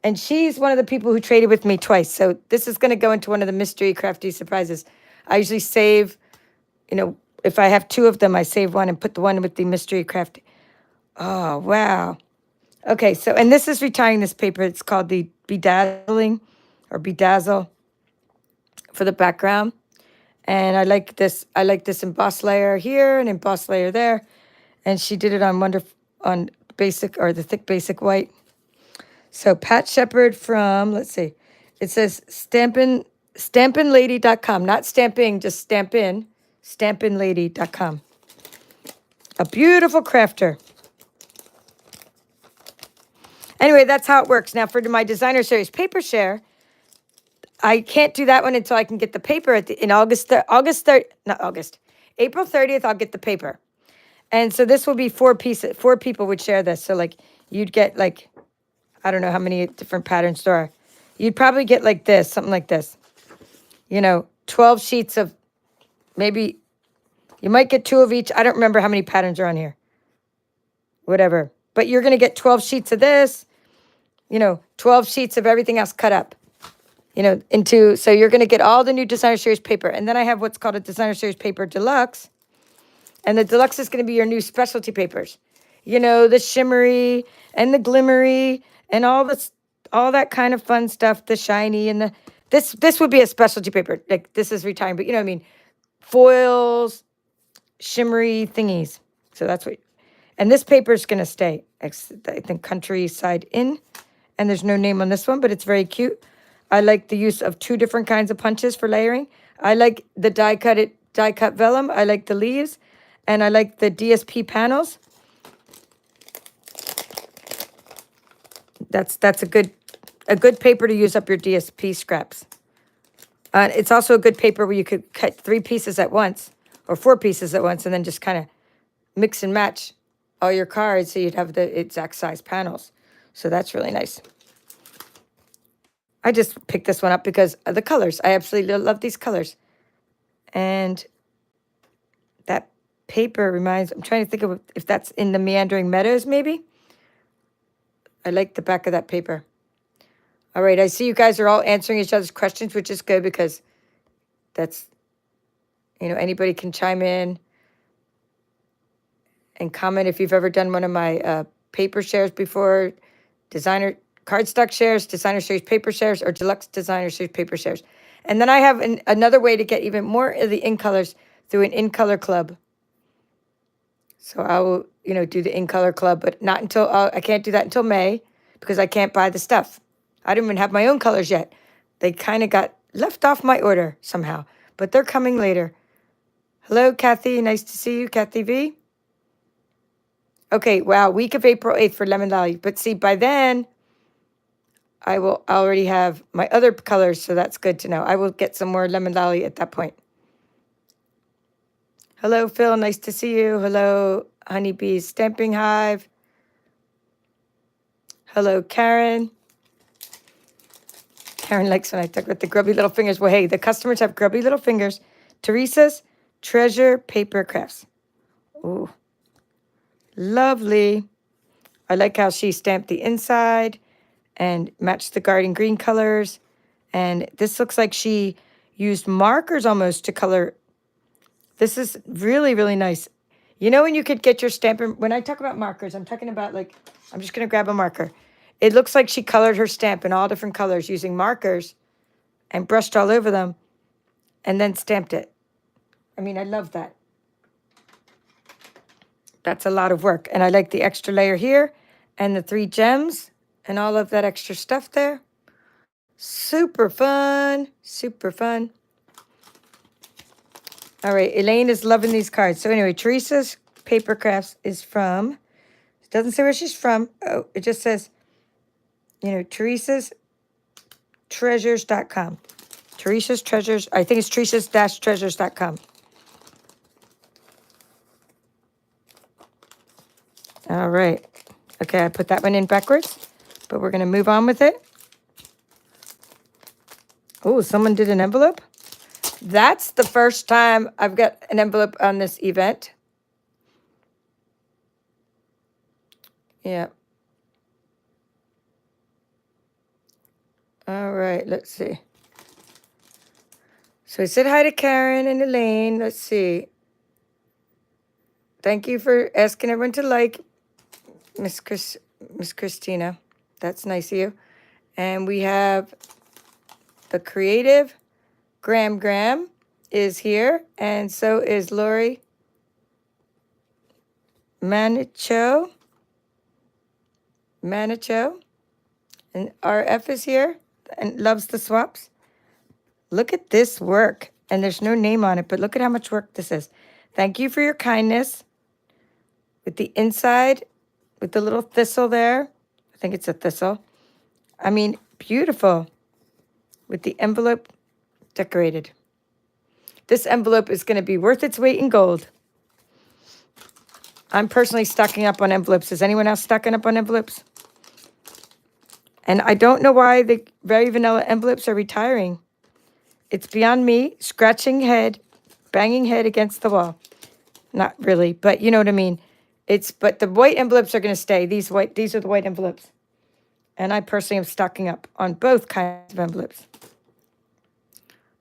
And she's one of the people who traded with me twice. So this is going to go into one of the mystery crafty surprises. I usually save, you know, if I have 2 of them, I save one and put the one with the mystery crafty. Oh, wow. Okay, so, and this is retiring this paper. It's called the Bedazzling or Bedazzle for the background. And I like this embossed layer here and embossed layer there. And she did it on basic or the thick basic white. So Pat Shepard from, let's see, it says stampinlady.com, not stamping, just Stampin, stampinlady.com. A beautiful crafter. Anyway, that's how it works. Now for my designer series paper share, I can't do that one until I can get the paper in April 30th, I'll get the paper. And so this will be 4 pieces, 4 people would share this. So like you'd get like, I don't know how many different patterns there are. You'd probably get like this, something like this. You know, 12 sheets of maybe, you might get 2 of each. I don't remember how many patterns are on here. Whatever. But you're going to get 12 sheets of this, you know, 12 sheets of everything else cut up. You know, so you're going to get all the new designer series paper. And then I have what's called a designer series paper deluxe. And the deluxe is going to be your new specialty papers. You know, the shimmery and the glimmery and all that kind of fun stuff, the shiny and this would be a specialty paper. Like this is retiring, but you know what I mean? Foils, shimmery thingies. So that's what, and this paper is going to stay. I think Countryside Inn. And there's no name on this one, but it's very cute. I like the use of 2 different kinds of punches for layering. I like the die cut vellum. I like the leaves, and I like the DSP panels. That's a good paper to use up your DSP scraps. It's also a good paper where you could cut 3 pieces at once or 4 pieces at once, and then just kind of mix and match all your cards so you'd have the exact size panels. So that's really nice. I just picked this one up because of the colors. I absolutely love these colors. And that paper I'm trying to think of if that's in the Meandering Meadows, maybe. I like the back of that paper. All right, I see you guys are all answering each other's questions, which is good because that's Anybody can chime in and comment if you've ever done one of my paper shares before, designer cardstock shares, designer series paper shares, or deluxe designer series paper shares. And then I have another way to get even more of the in colors through an in color club. So I will, do the in color club, but not until, I can't do that until May because I can't buy the stuff. I don't even have my own colors yet. They kind of got left off my order somehow, but they're coming later. Hello, Kathy. Nice to see you, Kathy V. Okay, wow, week of April 8th for Lemon Lolly. But see, by then, I will already have my other colors, so that's good to know. I will get some more Lemon Lolly at that point. Hello, Phil. Nice to see you. Hello, Honeybee's Stamping Hive. Hello, Karen. Karen likes when I talk about the grubby little fingers. Well, hey, the customers have grubby little fingers. Teresa's Treasure Paper Crafts. Ooh, lovely. I like how she stamped the inside and matched the garden green colors. And this looks like she used markers almost to color. This is really, really nice. When you could get your Stampin', when I talk about markers, I'm talking about I'm just going to grab a marker. It looks like she colored her stamp in all different colors using markers and brushed all over them and then stamped it. I mean, I love that. That's a lot of work. And I like the extra layer here and the 3 gems and all of that extra stuff there. Super fun. Super fun. All right, Elaine is loving these cards. So anyway, Teresa's Paper Crafts is from, it doesn't say where she's from. Oh, it just says, Teresa's treasures.com. Teresa's Treasures, I think it's Teresa's-treasures.com. All right. Okay, I put that one in backwards, but we're going to move on with it. Oh, someone did an envelope? That's the first time I've got an envelope on this event. Yeah. All right, let's see. So I said hi to Karen and Elaine. Let's see. Thank you for asking everyone to like Miss Christina. That's nice of you. And we have the creative Graham is here, and so is Lori Manicho, and RF is here and loves the swaps. Look at this work, and there's no name on it, but look at how much work this is. Thank you for your kindness with the inside, with the little thistle there. I think it's a thistle. I mean, beautiful with the envelope decorated. This envelope is going to be worth its weight in gold. I'm personally stocking up on envelopes. Is anyone else stocking up on envelopes? And I don't know why the very vanilla envelopes are retiring. It's beyond me. Scratching head, banging head against the wall. Not really, but you know what I mean. But the white envelopes are going to stay. These are the white envelopes. And I personally am stocking up on both kinds of envelopes.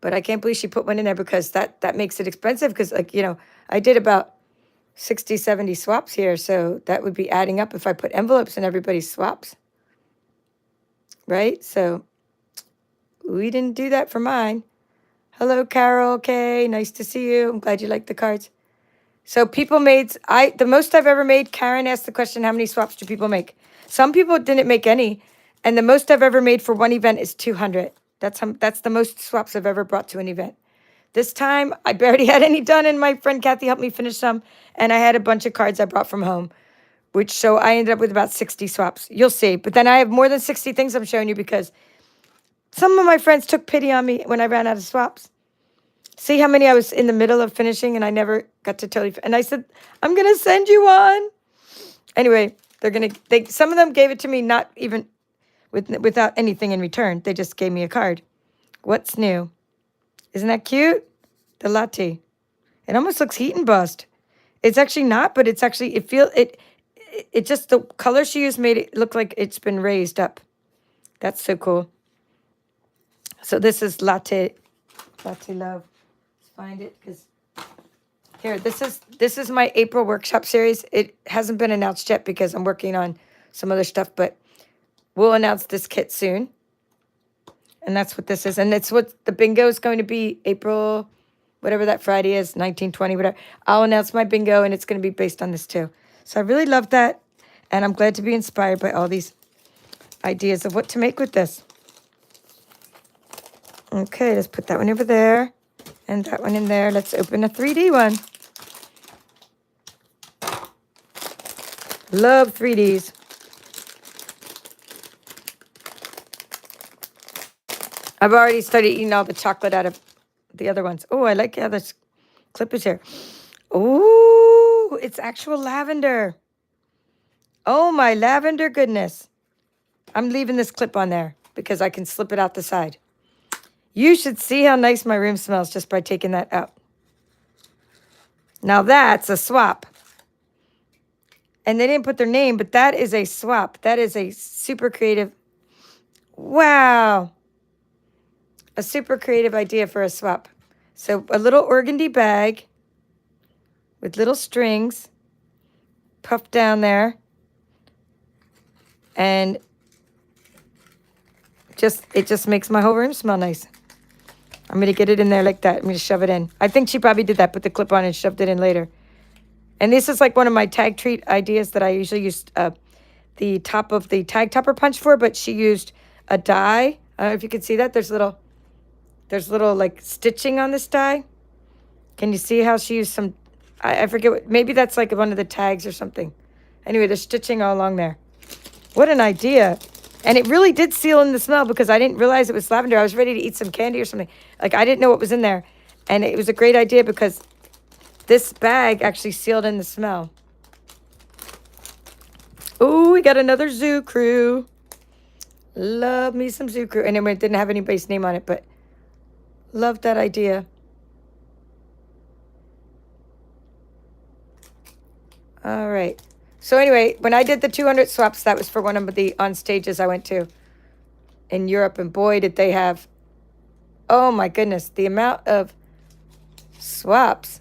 But I can't believe she put one in there because that makes it expensive because, I did about 60, 70 swaps here. So that would be adding up if I put envelopes in everybody's swaps. Right? So we didn't do that for mine. Hello, Carol. Okay, nice to see you. I'm glad you like the cards. So people made, the most I've ever made, Karen asked the question, how many swaps do people make? Some people didn't make any. And the most I've ever made for one event is 200. That's the most swaps I've ever brought to an event. This time, I barely had any done, and my friend Kathy helped me finish some, and I had a bunch of cards I brought from home, so I ended up with about 60 swaps. You'll see. But then I have more than 60 things I'm showing you because some of my friends took pity on me when I ran out of swaps. See how many I was in the middle of finishing, and I never got to totally, and I said, I'm going to send you one. Anyway, some of them gave it to me not even without anything in return. They just gave me a card. What's new? Isn't that cute? The latte. It almost looks heat embossed. It's actually not, but it's actually, it just, the color she used made it look like it's been raised up. That's so cool. So this is latte love. Let's find it because Here, this is my April workshop series. It hasn't been announced yet because I'm working on some other stuff, but we'll announce this kit soon. And that's what this is. And it's what the bingo is going to be April, whatever that Friday is, 1920, whatever. I'll announce my bingo, and it's going to be based on this too. So I really love that. And I'm glad to be inspired by all these ideas of what to make with this. Okay, let's put that one over there and that one in there. Let's open a 3D one. Love 3Ds. I've already started eating all the chocolate out of the other ones. Oh, I like how this clip is here. Oh, it's actual lavender. Oh, my lavender goodness. I'm leaving this clip on there because I can slip it out the side. You should see how nice my room smells just by taking that out. Now that's a swap. And they didn't put their name, but that is a swap. That is a super creative. Wow. A super creative idea for a swap. So a little organdy bag with little strings puffed down there. And it just makes my whole room smell nice. I'm going to get it in there like that. I'm going to shove it in. I think she probably did that, put the clip on and shoved it in later. And this is like one of my tag treat ideas that I usually use the top of the tag topper punch for, but she used a die. I don't know if you can see that. There's little like stitching on this die. Can you see how she used some, I forget what, maybe that's like one of the tags or something. Anyway, there's stitching all along there. What an idea. And it really did seal in the smell because I didn't realize it was lavender. I was ready to eat some candy or something. Like, I didn't know what was in there. And it was a great idea because this bag actually sealed in the smell. Oh, we got another Zoo Crew. Love me some Zoo Crew. And it didn't have anybody's name on it, but love that idea. All right. So anyway, when I did the 200 swaps, that was for one of the on stages I went to in Europe. And boy, did they have, oh my goodness, the amount of swaps,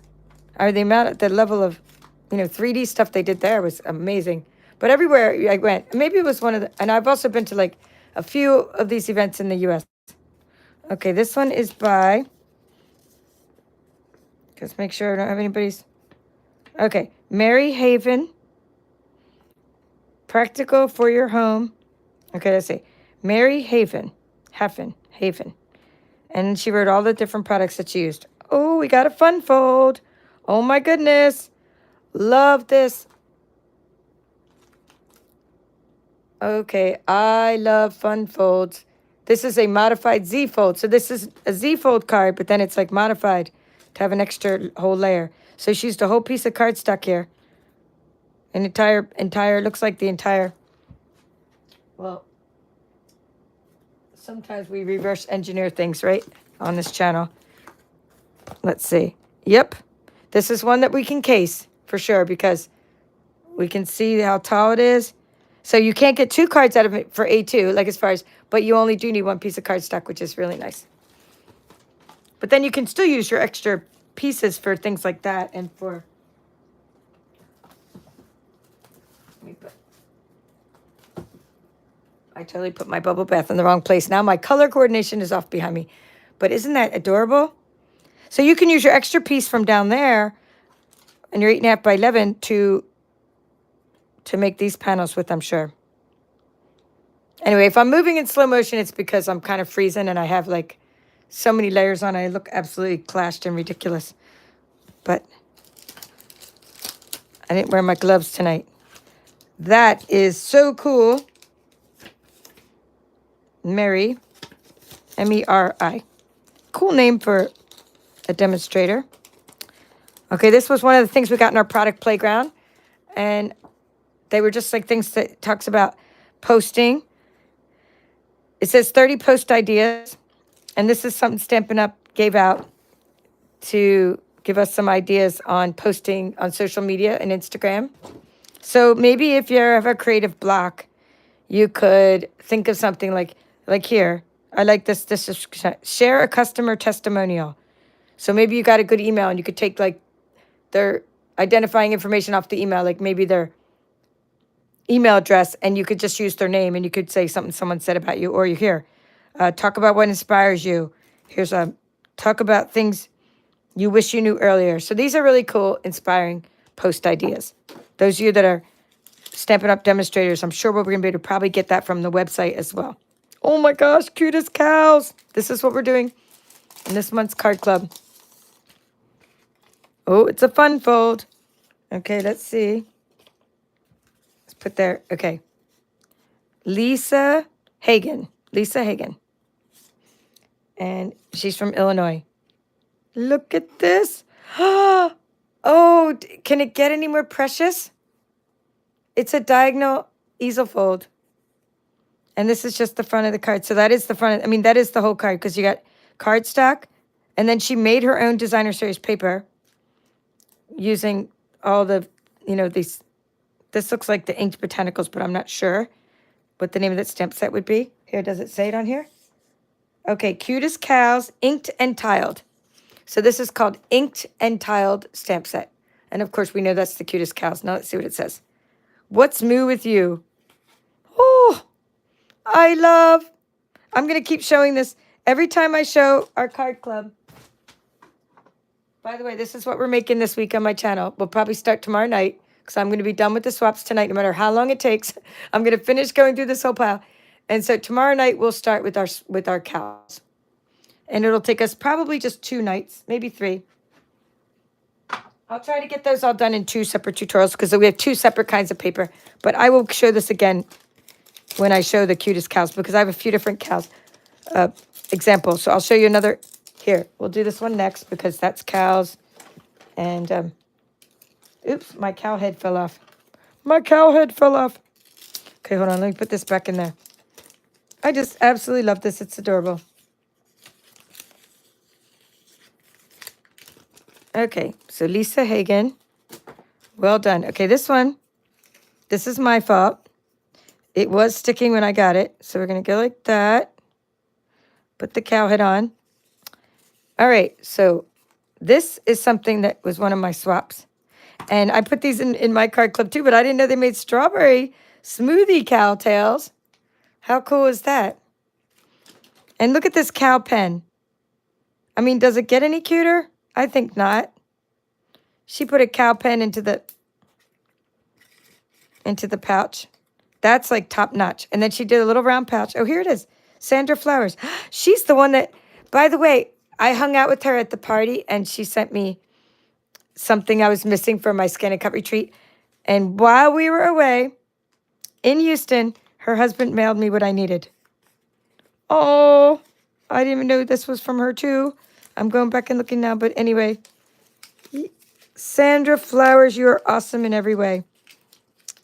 or the level of, 3D stuff they did there was amazing. But everywhere I went, maybe it was one of the, and I've also been to like a few of these events in the U.S. Okay, this one is by, just make sure I don't have anybody's, okay, Mary Haven. Practical for your home. Okay, let's see. Mary Haven. Haven. And she wrote all the different products that she used. Oh, we got a fun fold. Oh my goodness. Love this. Okay, I love fun folds. This is a modified Z fold. So this is a Z fold card, but then it's like modified to have an extra whole layer. So she used a whole piece of cardstock here. An entire, looks like the entire, well, sometimes we reverse engineer things, right, on this channel. Let's see. Yep. This is one that we can case for sure because we can see how tall it is. So you can't get 2 cards out of it for A2, like as far as, but you only do need 1 piece of cardstock, which is really nice. But then you can still use your extra pieces for things like that and for, I totally put my bubble bath in the wrong place. Now my color coordination is off behind me. But isn't that adorable? So you can use your extra piece from down there and your 8.5 by 11 to make these panels with, I'm sure. Anyway, if I'm moving in slow motion, it's because I'm kind of freezing and I have like so many layers on. I look absolutely clashed and ridiculous. But I didn't wear my gloves tonight. That is so cool. Mary, M-E-R-I. Cool name for a demonstrator. Okay, this was one of the things we got in our product playground. And they were just like things that talks about posting. It says 30 post ideas. And this is something Stampin' Up! Gave out to give us some ideas on posting on social media and Instagram. So maybe if you have a creative block, you could think of something like here. I like this. This is share a customer testimonial. So maybe you got a good email and you could take like their identifying information off the email, like maybe their email address, and you could just use their name and you could say something someone said about you, or you hear, talk about what inspires you. Here's a talk about things you wish you knew earlier. So these are really cool, inspiring post ideas. Those of you that are Stampin' Up! Demonstrators, I'm sure we're going to be able to probably get that from the website as well. Oh my gosh, cutest cows. This is what we're doing in this month's card club. Oh, it's a fun fold. Okay, let's see. Let's put there. Okay. Lisa Hagen. Lisa Hagen. And she's from Illinois. Look at this. Oh, can it get any more precious? It's a diagonal easel fold. And this is just the front of the card. So that is the front. That is the whole card because you got cardstock. And then she made her own designer series paper using all the, these. This looks like the inked botanicals, but I'm not sure what the name of that stamp set would be. Here, does it say it on here? Okay, cutest cows, inked and tiled. So this is called inked and tiled stamp set. And of course, we know that's the cutest cows. Now let's see what it says. What's moo with you? Oh, I'm going to keep showing this every time I show our card club. By the way, this is what we're making this week on my channel. We'll probably start tomorrow night because I'm going to be done with the swaps tonight, no matter how long it takes. I'm going to finish going through this whole pile. And so tomorrow night, we'll start with our cows. And it'll take us probably just 2 nights, maybe 3. I'll try to get those all done in 2 separate tutorials because we have 2 separate kinds of paper. But I will show this again when I show the cutest cows because I have a few different cows examples. So I'll show you another. Here, we'll do this one next because that's cows. And, oops, my cow head fell off. My cow head fell off. Okay, hold on. Let me put this back in there. I just absolutely love this. It's adorable. Okay, so Lisa Hagen. Well done. Okay, this is my fault. It was sticking when I got it. So we're going to go like that. Put the cow head on. All right, so this is something that was one of my swaps. And I put these in my card club too, but I didn't know they made strawberry smoothie cow tails. How cool is that? And look at this cow pen. Does it get any cuter? I think not. She put a cow pen into the pouch. That's like top notch. And then she did a little round pouch. Oh, here it is. Sandra Flowers. She's the one that, by the way, I hung out with her at the party and she sent me something I was missing for my Scan and Cut retreat. And while we were away in Houston, her husband mailed me what I needed. Oh, I didn't even know this was from her too. I'm going back and looking now, but anyway. Sandra Flowers, you are awesome in every way.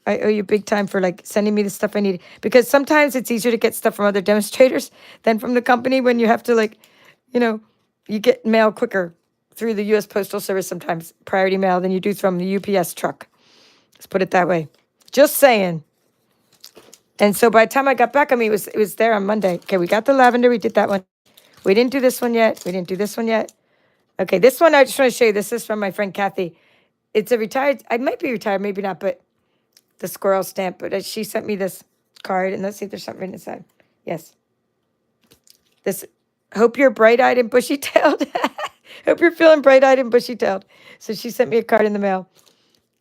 I owe you big time for sending me the stuff I need. Because sometimes it's easier to get stuff from other demonstrators than from the company when you have to you get mail quicker through the U.S. Postal Service sometimes, priority mail, than you do from the UPS truck. Let's put it that way. Just saying. And so by the time I got back, it was there on Monday. Okay, we got the lavender. We did that one. We didn't do this one yet. We didn't do this one yet. Okay, this one I just want to show you. This is from my friend Kathy. It's a retired, I might be retired, maybe not, but the squirrel stamp. But she sent me this card, and let's see if there's something written inside. Yes. This, hope you're bright-eyed and bushy-tailed. Hope you're feeling bright-eyed and bushy-tailed. So she sent me a card in the mail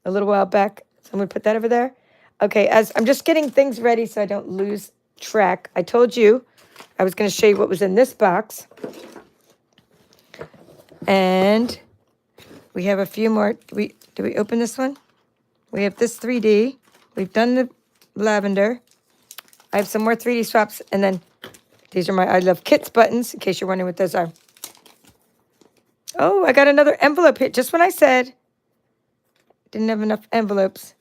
a little while back. So I'm going to put that over there. Okay, as I'm just getting things ready so I don't lose track. I told you I was going to show you what was in this box. And we have a few more. Do we open this one? We have this 3D. We've done the lavender. I have some more 3D swaps. And then these are my I Love Kits buttons, in case you're wondering what those are. Oh, I got another envelope here. Just when I said didn't have enough envelopes.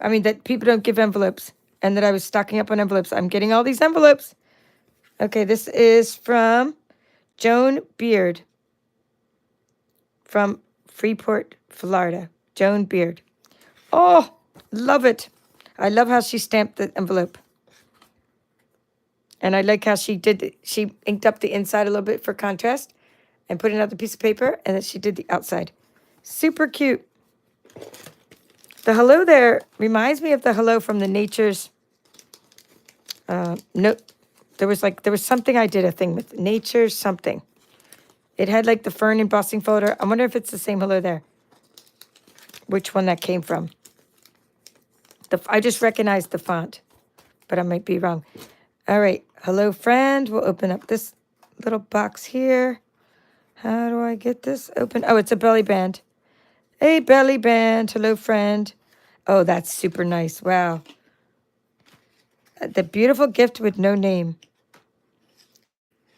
That people don't give envelopes. And that I was stocking up on envelopes. I'm getting all these envelopes. Okay, this is from Joan Beard. From Freeport, Florida. Joan Beard. Oh, love it. I love how she stamped the envelope. And I like how she inked up the inside a little bit for contrast and put another piece of paper, and then she did the outside. Super cute. The hello there reminds me of the hello from the Nature's. No, there was something I did a thing with Nature's something. It had like the fern embossing folder. I wonder if it's the same hello there. Which one that came from? I just recognized the font, but I might be wrong. All right, hello friend. We'll open up this little box here. How do I get this open? Oh, it's a belly band. A belly band. Hello friend. Oh, that's super nice. Wow. The beautiful gift with no name.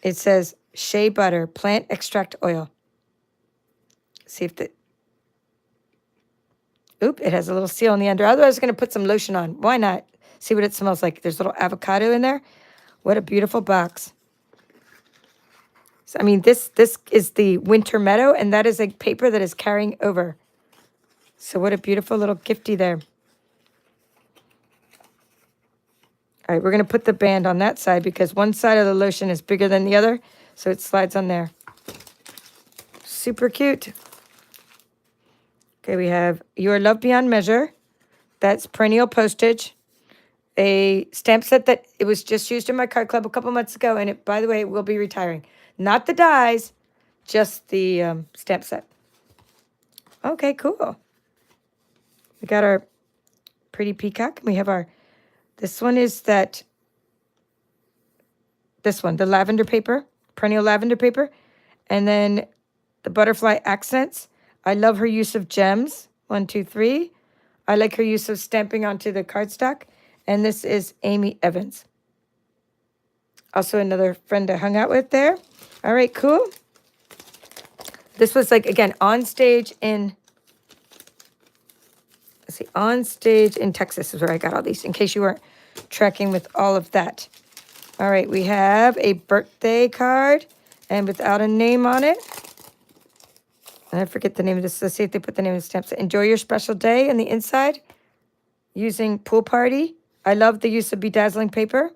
It says shea butter, plant extract oil. See if the... Oop, it has a little seal on the under. Otherwise, I was going to put some lotion on. Why not? See what it smells like. There's a little avocado in there. What a beautiful box. So, I mean, this is the Winter Meadow, and that is a paper that is carrying over. So what a beautiful little gifty there. All right, we're going to put the band on that side because one side of the lotion is bigger than the other, so it slides on there. Super cute. Okay, we have Your Love Beyond Measure. That's perennial postage. A stamp set that it was just used in my card club a couple months ago, and it, by the way, it will be retiring. Not the dies, just the stamp set. Okay, cool. We got our pretty peacock. We have our, this one is that, this one, the lavender paper, perennial lavender paper. And then the butterfly accents. I love her use of gems. 1, 2, 3. I like her use of stamping onto the cardstock. And this is Amy Evans. Also another friend I hung out with there. All right, cool. This was like, again, OnStage in, let's see, OnStage in Texas is where I got all these, in case you weren't tracking with all of that. All right, we have a birthday card and without a name on it. And I forget the name of this. Let's see if they put the name of the stamp. Enjoy your special day in the inside using Pool Party. I love the use of bedazzling paper.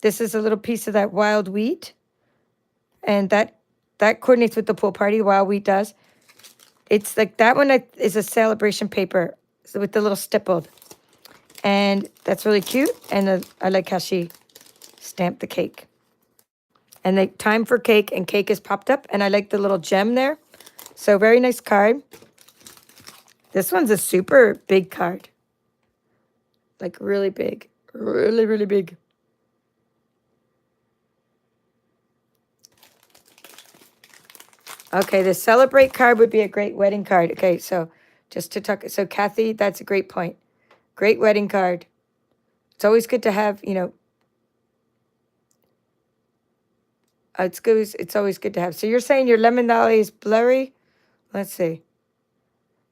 This is a little piece of that wild wheat. And that coordinates with the Pool Party, wild wheat does. It's like that one is a celebration paper so with the little stippled. And that's really cute. And I like how she stamped the cake. And the time for cake, and cake is popped up. And I like the little gem there. So very nice card. This one's a super big card. Like really big. Really, really big. Okay, the celebrate card would be a great wedding card. Okay, so just to talk. So Kathy, that's a great point. Great wedding card. It's always good to have, you know. It's always good to have. So you're saying your lemon lolly is blurry? Let's see.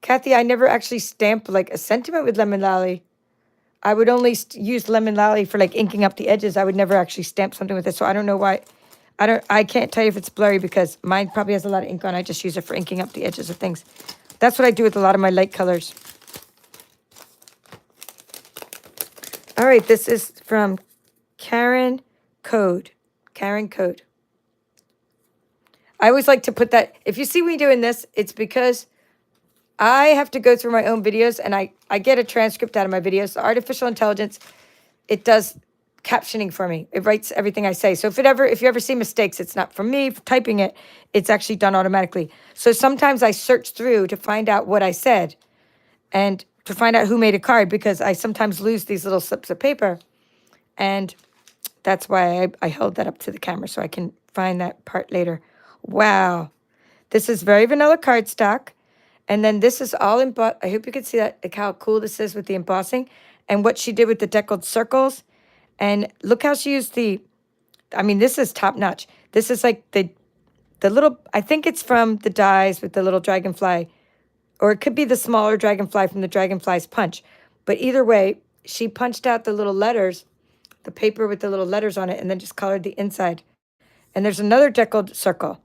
Kathy, I never actually stamped like a sentiment with lemon lolly. I would only use lemon lolly for like inking up the edges. I would never actually stamp something with it. So I don't know why. I can't tell you if it's blurry because mine probably has a lot of ink on. I just use it for inking up the edges of things. That's what I do with a lot of my light colors. All right, this is from Karen Code. Karen Code. I always like to put that, if you see me doing this, it's because I have to go through my own videos and I get a transcript out of my videos. The artificial intelligence, it does captioning for me. It writes everything I say. So if you ever see mistakes, it's not from me typing it. It's actually done automatically. So sometimes I search through to find out what I said and to find out who made a card because I sometimes lose these little slips of paper. And that's why I held that up to the camera so I can find that part later. Wow. This is very vanilla cardstock. And then this is all embossed. I hope you can see that, like how cool this is with the embossing and what she did with the deckled circles. And look how she used I mean, this is top notch. This is like the little, I think it's from the dies with the little dragonfly, or it could be the smaller dragonfly from the dragonfly's punch. But either way, she punched out the little letters, the paper with the little letters on it, and then just colored the inside. And there's another deckled circle.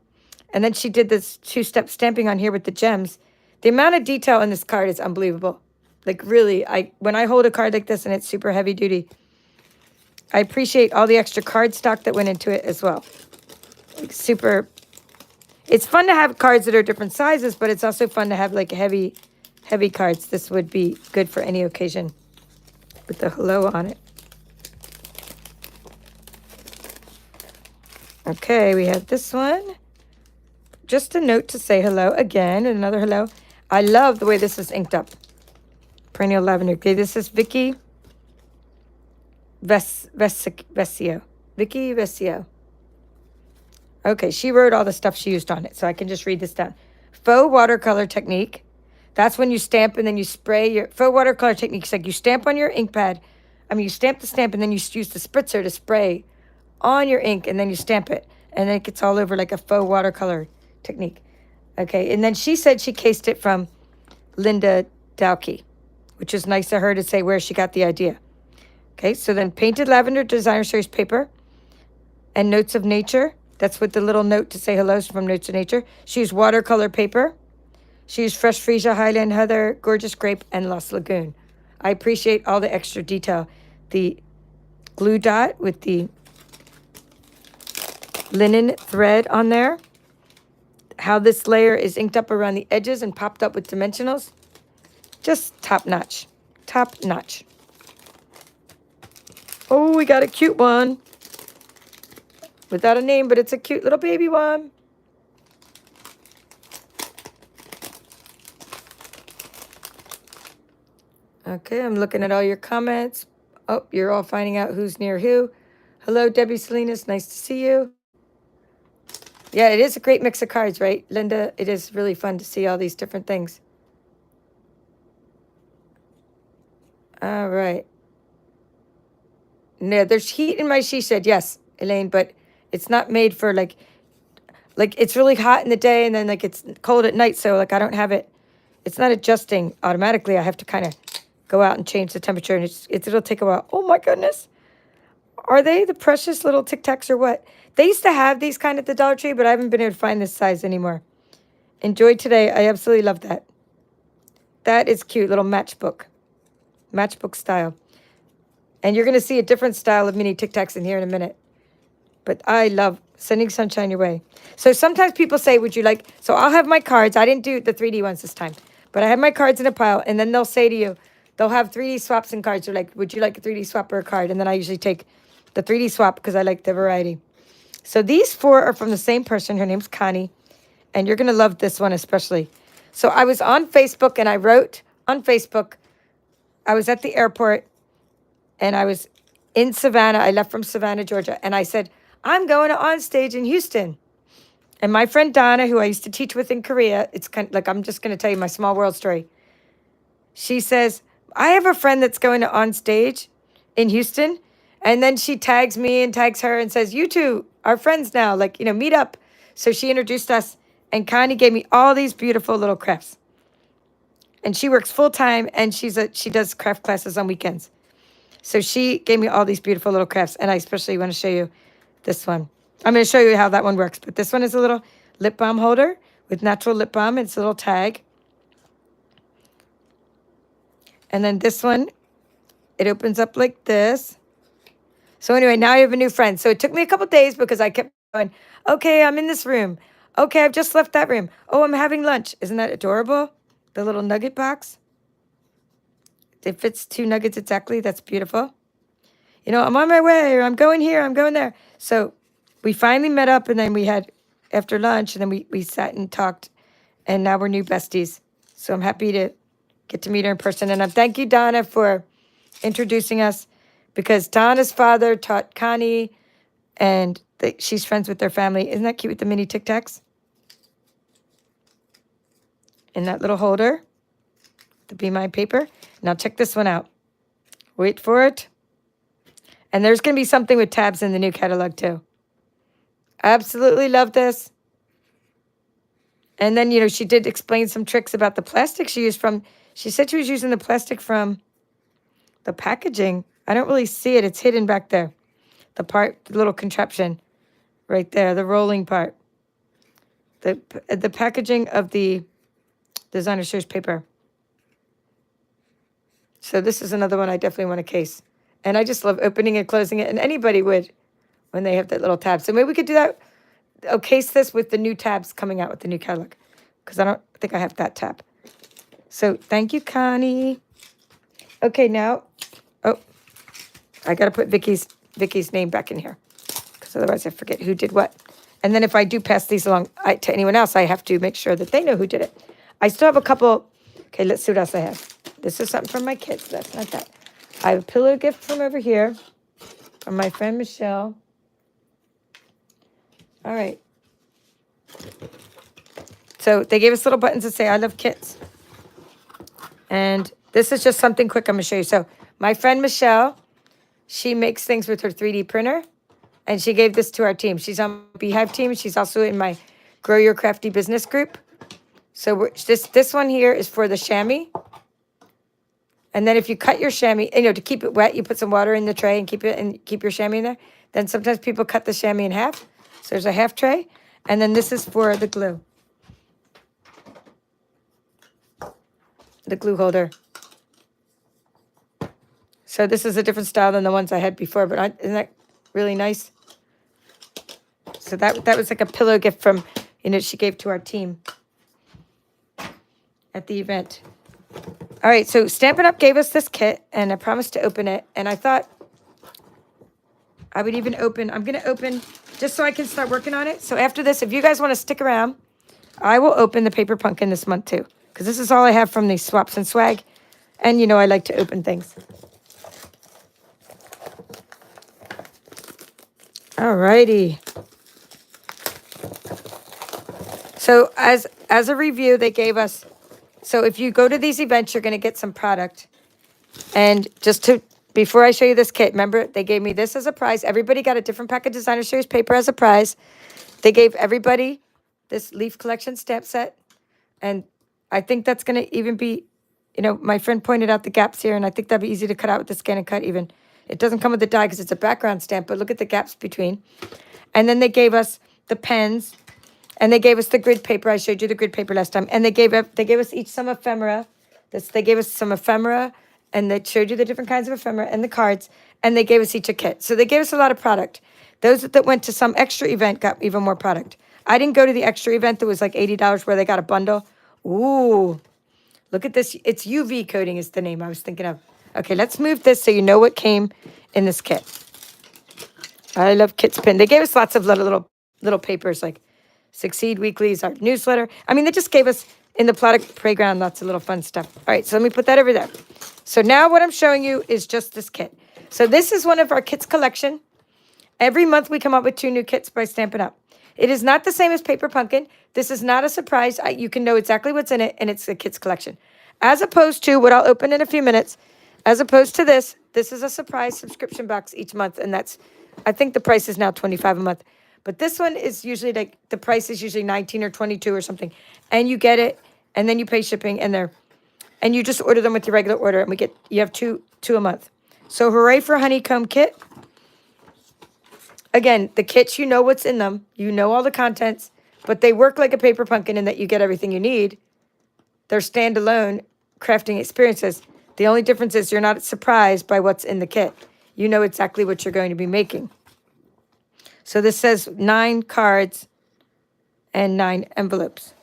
And then she did this 2-step stamping on here with the gems. The amount of detail in this card is unbelievable. Like really, when I hold a card like this and it's super heavy duty, I appreciate all the extra card stock that went into it as well. Like super, It's fun to have cards that are different sizes, but it's also fun to have like heavy cards. This would be good for any occasion with the hello on it. Okay, we have this one. Just a note to say hello again, and another hello. I love the way this is inked up. Perennial lavender. Okay, this is Vicky Vesio. Vicky Vesio. Okay, she wrote all the stuff she used on it, so I can just read this down. Faux watercolor technique. That's when you stamp and then you spray your... Faux watercolor technique is like you stamp on your ink pad. You stamp the stamp and then you use the spritzer to spray on your ink and then you stamp it. And then it gets all over like a faux watercolor technique. Okay, and then she said she cased it from Linda Dowkey, which is nice of her to say where she got the idea. Okay, so then painted lavender designer series paper and notes of nature. That's what the little note to say hello is from Notes of Nature. She used watercolor paper. She used Fresh Freesia, Highland Heather, Gorgeous Grape, and Lost Lagoon. I appreciate all the extra detail. The glue dot with the linen thread on there. How this layer is inked up around the edges and popped up with dimensionals. Just top notch. Top notch. Oh, we got a cute one. Without a name, but it's a cute little baby one. Okay, I'm looking at all your comments. Oh, you're all finding out who's near who. Hello, Debbie Salinas. Nice to see you. Yeah, it is a great mix of cards, right, Linda? It is really fun to see all these different things. All right. No, there's heat in my she shed. Yes, Elaine, but it's not made for like it's really hot in the day and then like it's cold at night. So like I don't have it. It's not adjusting automatically. I have to kind of go out and change the temperature and it'll take a while. Oh my goodness. Are they the precious little Tic Tacs or what? They used to have these kind at the Dollar Tree, but I haven't been able to find this size anymore. Enjoy today. I absolutely love that. That is cute. Little matchbook. Matchbook style. And you're going to see a different style of mini Tic Tacs in here in a minute. But I love sending sunshine your way. So sometimes people say, would you like... So I'll have my cards. I didn't do the 3D ones this time. But I have my cards in a pile. And then they'll say to you, they'll have 3D swaps and cards. They're like, would you like a 3D swap or a card? And then I usually take the 3D swap because I like the variety. So these 4 are from the same person. Her name's Connie. And you're going to love this one especially. So I was on Facebook and I wrote on Facebook. I was at the airport and I was in Savannah. I left from Savannah, Georgia. And I said, I'm going to OnStage in Houston. And my friend Donna, who I used to teach with in Korea, it's kind of like, I'm just going to tell you my small world story. She says, I have a friend that's going to OnStage in Houston. And then she tags me and tags her and says, you two are friends now, like, meet up. So she introduced us and Connie gave me all these beautiful little crafts. And she works full time and she does craft classes on weekends. So she gave me all these beautiful little crafts. And I especially want to show you this one. I'm going to show you how that one works. But this one is a little lip balm holder with natural lip balm. It's a little tag. And then this one, it opens up like this. So anyway, now I have a new friend. So it took me a couple days because I kept going, okay, I'm in this room. Okay, I've just left that room. Oh, I'm having lunch. Isn't that adorable? The little nugget box. It fits 2 nuggets exactly. That's beautiful. I'm on my way, or I'm going here, I'm going there. So we finally met up, and then we had, after lunch, and then we sat and talked, and now we're new besties. So I'm happy to get to meet her in person. And thank you, Donna, for introducing us, because Donna's father taught Connie, and she's friends with their family. Isn't that cute with the mini Tic Tacs? In that little holder, the Be Mine paper. Now check this one out. Wait for it. And there's going to be something with tabs in the new catalog too. Absolutely love this. And then, she did explain some tricks about the plastic she used from, she said she was using the plastic from the packaging. I don't really see it. It's hidden back there. The little contraption right there, the rolling part. The packaging of the designer series paper. So this is another one I definitely want to case. And I just love opening and closing it. And anybody would when they have that little tab. So maybe we could do that case this with the new tabs coming out with the new catalog, because I don't think I have that tab. So thank you, Connie. Okay, now, oh, I got to put Vicky's name back in here, because otherwise I forget who did what. And then if I do pass these along to anyone else, I have to make sure that they know who did it. I still have a couple. Okay, let's see what else I have. This is something from my kids. That's not that. I have a pillow gift from over here from my friend Michelle. All right. So they gave us little buttons that say, I love kits. And this is just something quick I'm going to show you. So my friend Michelle, she makes things with her 3D printer. And she gave this to our team. She's on the Beehive team. She's also in my Grow Your Crafty business group. So this one here is for the chamois. And then if you cut your chamois, to keep it wet, you put some water in the tray and keep your chamois in there. Then sometimes people cut the chamois in half. So there's a half tray. And then this is for the glue. The glue holder. So this is a different style than the ones I had before, but isn't that really nice? So that was like a pillow gift from, she gave to our team at the event. All right, so Stampin' Up! Gave us this kit, and I promised to open it. And I thought I would even I'm going to open just so I can start working on it. So after this, if you guys want to stick around, I will open the paper pumpkin this month too, because this is all I have from these swaps and swag. And I like to open things. All righty. So as a review, they gave us, so if you go to these events, you're going to get some product. And before I show you this kit, remember, they gave me this as a prize. Everybody got a different pack of Designer Series paper as a prize. They gave everybody this Leaf Collection stamp set. And I think that's going to even be, my friend pointed out the gaps here, and I think that'd be easy to cut out with the scan and cut even. It doesn't come with the die because it's a background stamp, but look at the gaps between. And then they gave us the pens, and they gave us the grid paper. I showed you the grid paper last time. And they gave us each some ephemera. They gave us some ephemera, and they showed you the different kinds of ephemera and the cards, and they gave us each a kit. So they gave us a lot of product. Those that went to some extra event got even more product. I didn't go to the extra event that was like $80 where they got a bundle. Ooh, look at this. It's UV coating is the name I was thinking of. Okay, let's move this so you know what came in this kit. I love Kit's Pin. They gave us lots of little papers like Succeed Weeklies, our newsletter. I mean, they just gave us in the product playground lots of little fun stuff. All right, so let me put that over there. So now what I'm showing you is just this kit. So this is one of our kits collection. Every month we come up with 2 new kits by Stampin' Up! It is not the same as Paper Pumpkin. This is not a surprise. You can know exactly what's in it, and it's a kits collection. As opposed to what I'll open in a few minutes, as opposed to this is a surprise subscription box each month, and I think the price is now $25 a month. But this one is usually the price is usually $19 or $22 or something. And you get it, and then you pay shipping, and you just order them with your regular order, and you have two a month. So hooray for Honeycomb Kit. Again, the kits, you know what's in them. You know all the contents, but they work like a Paper Pumpkin in that you get everything you need. They're standalone crafting experiences. The only difference is you're not surprised by what's in the kit. You know exactly what you're going to be making. So this says 9 cards and 9 envelopes.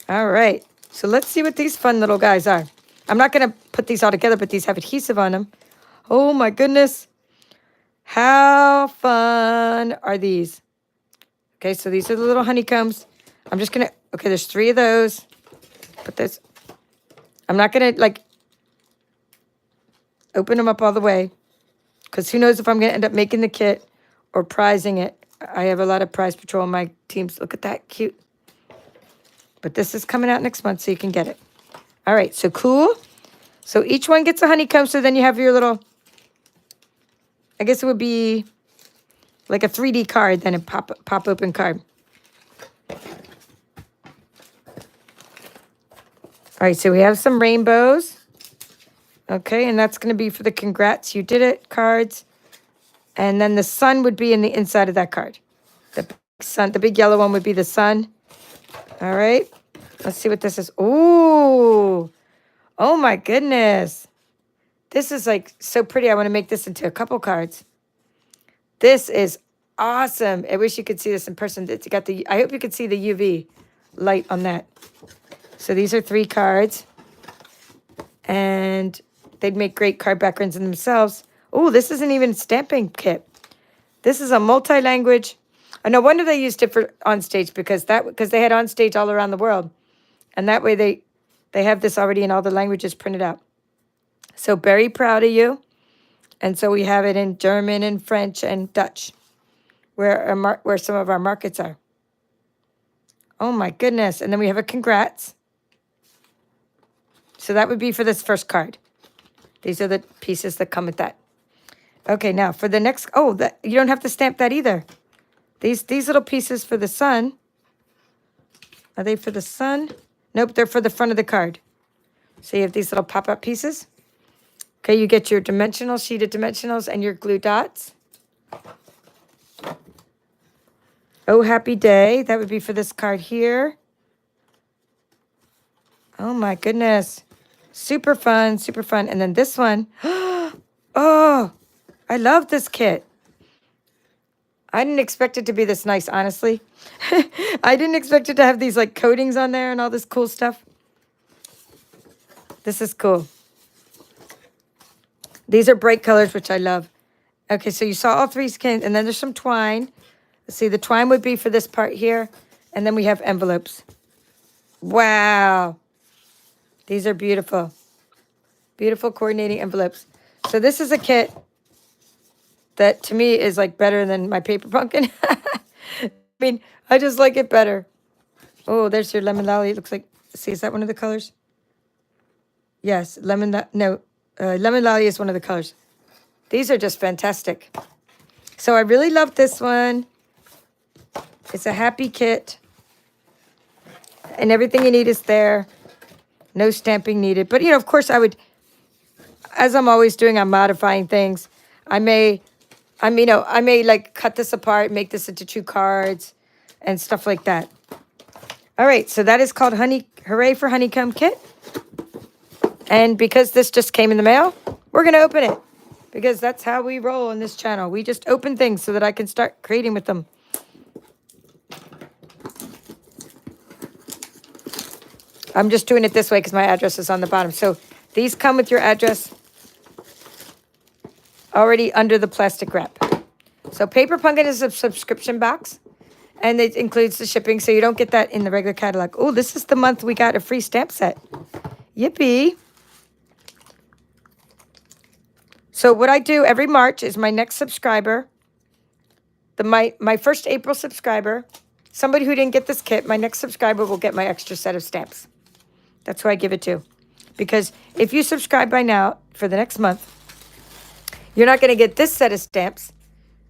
All right. So let's see what these fun little guys are. I'm not going to put these all together, but these have adhesive on them. Oh, my goodness. How fun are these? Okay, so these are the little honeycombs. I'm just going to, okay, there's 3 of those. Put this, I'm not going to, open them up all the way, because who knows if I'm going to end up making the kit or prizing it. I have a lot of prize patrol on my teams. Look at that, cute. But this is coming out next month, so you can get it. All right, so cool. So each one gets a honeycomb, so then you have your little, I guess it would be like a 3D card, then a pop open card. All right, so we have some rainbows. Okay, and that's going to be for the congrats, you did it cards. And then the sun would be in the inside of that card. The big sun, the big yellow one would be the sun. All right, let's see what this is. Ooh, oh my goodness. This is so pretty. I want to make this into a couple cards. This is awesome. I wish you could see this in person. It's got the, I hope you could see the UV light on that. So these are 3 cards. And they'd make great card backgrounds in themselves. Oh, this isn't even a stamping kit. This is a multi-language. No wonder they used it for OnStage because they had OnStage all around the world. And that way they have this already in all the languages printed out. So very proud of you. And so we have it in German and French and Dutch, where some of our markets are. Oh my goodness. And then we have a congrats. So that would be for this first card. These are the pieces that come with that. Okay, now for the next, you don't have to stamp that either. These little pieces for the sun. Are they for the sun? Nope, they're for the front of the card. So you have these little pop-up pieces. Okay, you get your dimensional sheet of dimensionals and your glue dots. Oh, happy day. That would be for this card here. Oh my goodness. Super fun, super fun. And then this one. Oh, I love this kit. I didn't expect it to be this nice, honestly. I didn't expect it to have these like coatings on there and all this cool stuff. This is cool. These are bright colors, which I love. Okay, so you saw all 3 skins, and then there's some twine. Let's see, the twine would be for this part here, and then we have envelopes. Wow. These are beautiful. Beautiful coordinating envelopes. So this is a kit that to me is like better than my paper pumpkin. I mean, I just like it better. Oh, there's your lemon lolly. It looks like, see, is that one of the colors? Yes, lemon lolly is one of the colors. These are just fantastic. So I really love this one. It's a happy kit. And everything you need is there. No stamping needed. But, of course I would, as I'm always doing, I'm modifying things. I may like cut this apart, make this into 2 cards and stuff like that. All right, so that is called Hooray for Honeycomb Kit. And because this just came in the mail, we're going to open it. Because that's how we roll on this channel. We just open things so that I can start creating with them. I'm just doing it this way because my address is on the bottom. So these come with your address already under the plastic wrap. So Paper Pumpkin is a subscription box. And it includes the shipping, so you don't get that in the regular catalog. Oh, this is the month we got a free stamp set. Yippee. So what I do every March is my next subscriber, my first April subscriber, somebody who didn't get this kit, my next subscriber will get my extra set of stamps. That's who I give it to. Because if you subscribe by now for the next month, you're not going to get this set of stamps.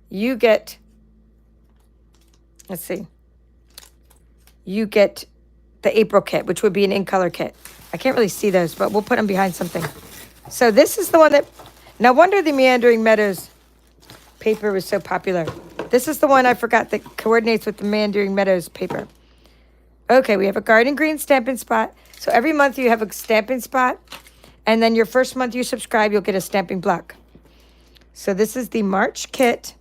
You get, let's see, you get the April kit, which would be an in-color kit. I can't really see those, but we'll put them behind something. So this is the one that, no wonder the Meandering Meadows paper was so popular. This is the one I forgot that coordinates with the Meandering Meadows paper. Okay, we have a garden green Stampin' spot. So every month you have a Stampin' spot, and then your first month you subscribe, you'll get a stamping block. So this is the March kit.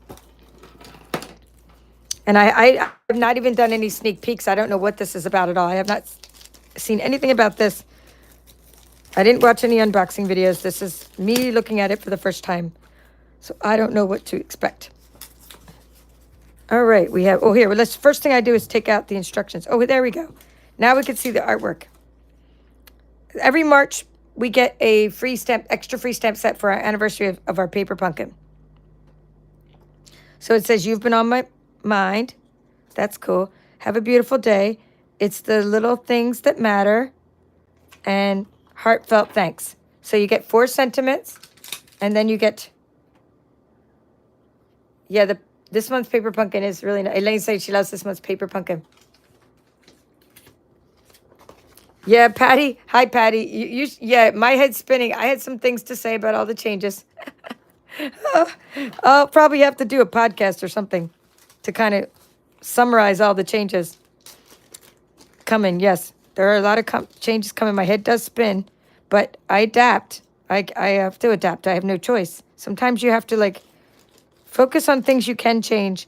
And I have not even done any sneak peeks. I don't know what this is about at all. I have not seen anything about this. I didn't watch any unboxing videos. This is me looking at it for the first time. So I don't know what to expect. All right, we have, here, well, first thing I do is take out the instructions. Oh, there we go. Now we can see the artwork. Every March, we get a extra free stamp set for our anniversary of our Paper Pumpkin. So it says, you've been on my mind. That's cool. Have a beautiful day. It's the little things that matter. And heartfelt thanks. So you get 4 sentiments, and then you get, this month's Paper Pumpkin is really nice. Elaine said she loves this month's Paper Pumpkin. Yeah, Patty. Hi, Patty. Yeah, my head's spinning. I had some things to say about all the changes. I'll probably have to do a podcast or something to kind of summarize all the changes coming. Yes, there are a lot of changes coming. My head does spin, but I adapt. I have to adapt. I have no choice. Sometimes you have to, like, focus on things you can change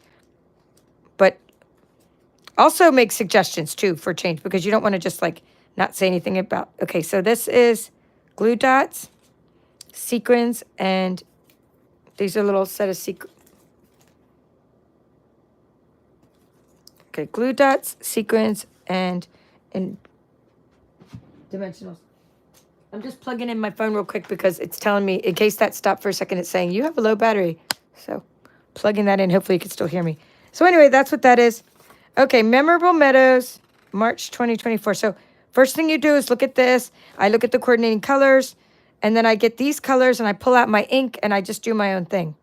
Also make suggestions too for change because you don't want to just like not say anything about. Okay, so this is glue dots, sequins, and these are little set of sequins. Okay, glue dots, sequins, and dimensionals. I'm just plugging in my phone real quick because it's telling me, in case that stopped for a second, it's saying you have a low battery. So plugging that in, hopefully you can still hear me. So anyway, that's what that is. Okay, Memorable Meadows, March 2024. So first thing you do is look at this. I look at the coordinating colors, and then I get these colors, and I pull out my ink, and I just do my own thing.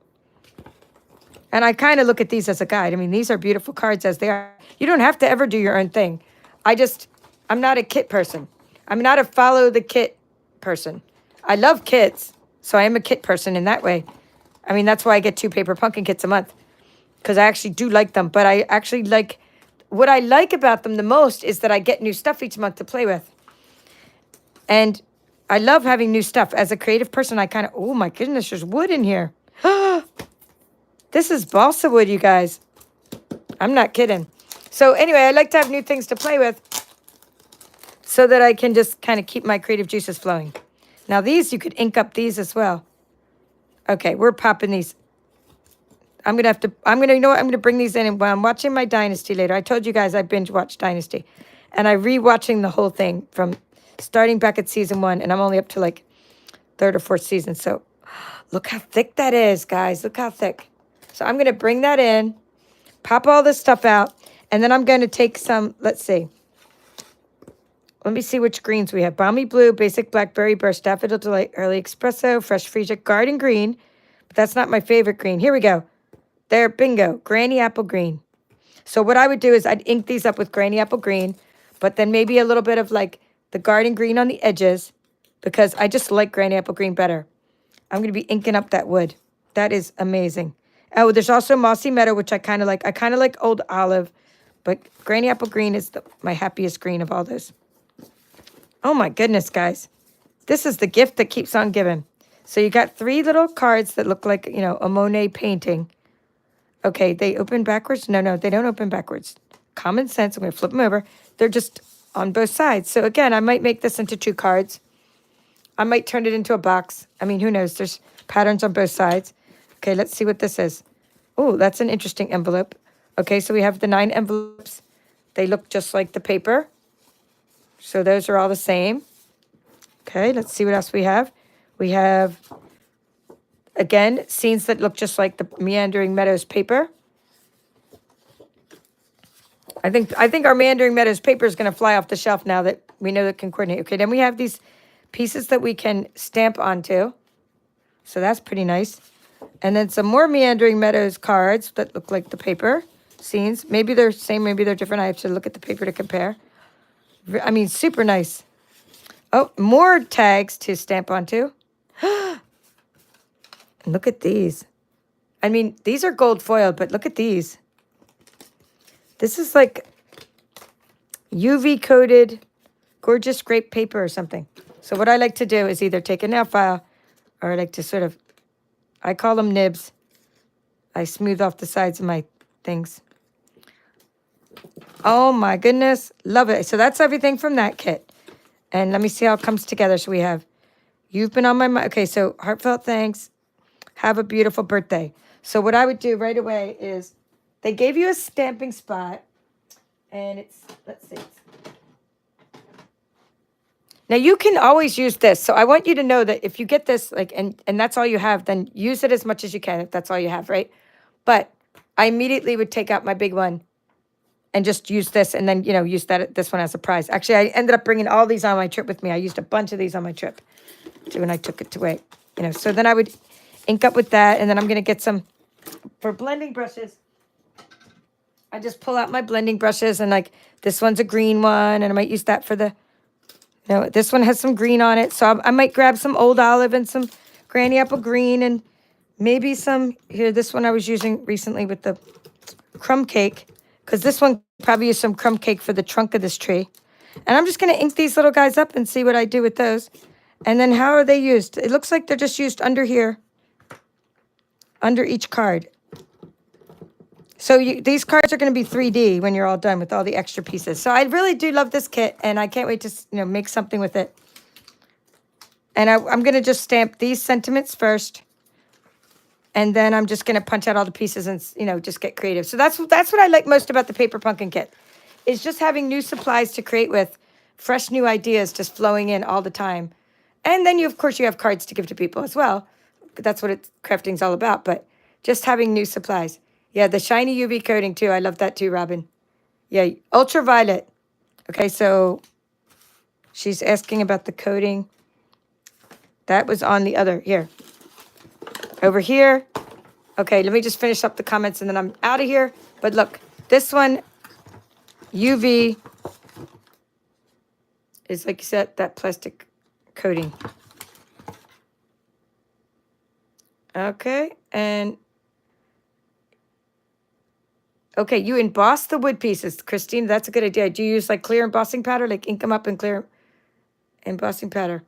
And I kind of look at these as a guide. I mean, these are beautiful cards as they are. You don't have to ever do your own thing. I'm not a kit person. I'm not a follow the kit person. I love kits, so I am a kit person in that way. I mean, that's why I get 2 paper pumpkin kits a month, because I actually do like them. But I actually like, what I like about them the most is that I get new stuff each month to play with. And I love having new stuff. As a creative person, I kind of, oh my goodness, there's wood in here. This is balsa wood, you guys. I'm not kidding. So anyway, I like to have new things to play with so that I can just kind of keep my creative juices flowing. Now these, you could ink up these as well. Okay, we're popping these. You know what? I'm going to bring these in and while I'm watching my Dynasty later. I told you guys I binge watched Dynasty. And I'm rewatching the whole thing from starting back at season 1. And I'm only up to like 3rd or 4th season. So look how thick that is, guys. Look how thick. So I'm going to bring that in, pop all this stuff out. And then I'm going to take some, let's see. Let me see which greens we have. Balmy Blue, Basic Blackberry, Burst Daffodil Delight, Early Espresso, Fresh Freesia, Garden Green. But that's not my favorite green. Here we go. There, bingo. Granny Apple Green. So what I would do is I'd ink these up with Granny Apple Green, but then maybe a little bit of like the Garden Green on the edges because I just like Granny Apple Green better. I'm going to be inking up that wood. That is amazing. Oh, there's also Mossy Meadow, which I kind of like. I kind of like Old Olive, but Granny Apple Green is my happiest green of all those. Oh my goodness, guys. This is the gift that keeps on giving. So you got 3 little cards that look like, you know, a Monet painting. Okay, they open backwards? No, they don't open backwards. Common sense. I'm going to flip them over. They're just on both sides. So again, I might make this into 2 cards. I might turn it into a box. I mean, who knows? There's patterns on both sides. Okay, let's see what this is. Oh, that's an interesting envelope. Okay, so we have the 9 envelopes. They look just like the paper. So those are all the same. Okay, let's see what else we have. We have, again, scenes that look just like the Meandering Meadows paper. I think our Meandering Meadows paper is going to fly off the shelf now that we know that it can coordinate. Okay, then we have these pieces that we can stamp onto. So that's pretty nice. And then some more Meandering Meadows cards that look like the paper scenes. Maybe they're same, maybe they're different. I have to look at the paper to compare. I mean, super nice. Oh, more tags to stamp onto. Look at these. I mean, these are gold foiled, but look at these. This is like UV coated gorgeous grape paper or something. So what I like to do is either take a nail file or I like to sort of, I call them nibs. I smooth off the sides of my things. Oh my goodness. Love it. So that's everything from that kit. And let me see how it comes together. So we have, you've been on my mind. Okay, so heartfelt thanks. Have a beautiful birthday. So what I would do right away is they gave you a stamping spot. And it's, let's see. Now you can always use this. So I want you to know that if you get this, like, and that's all you have, then use it as much as you can if that's all you have, right? But I immediately would take out my big one and just use this and then, you know, use this one as a prize. Actually, I ended up bringing all these on my trip with me. I used a bunch of these on my trip when I took it away, you know. So then I would ink up with that, and then I'm going to get some, for blending brushes, I just pull out my blending brushes, and like this one's a green one, and I might use that for the, you know, this one has some green on it. So I might grab some Old Olive and some Granny Apple Green and maybe some, here, this one I was using recently with the crumb cake, because this one probably use some crumb cake for the trunk of this tree. And I'm just going to ink these little guys up and see what I do with those. And then how are they used? It looks like they're just used under here, under each card. So these cards are going to be 3D when you're all done with all the extra pieces. So I really do love this kit, and I can't wait to make something with it. And I'm going to just stamp these sentiments first, and then I'm just going to punch out all the pieces and just get creative. So that's what I like most about the Paper Pumpkin kit, is just having new supplies to create with, fresh new ideas just flowing in all the time. And then of course you have cards to give to people as well. That's what crafting's all about. But just having new supplies. Yeah, the shiny UV coating too. I love that too, Robin. Yeah, ultraviolet. Okay, so she's asking about the coating. That was on the other, here. Over here. Okay, let me just finish up the comments and then I'm out of here. But look, this one, UV, is like you said, that plastic coating. Okay, and okay, you emboss the wood pieces, Christine. That's a good idea. Do you use like clear embossing powder, like ink them up in clear embossing powder?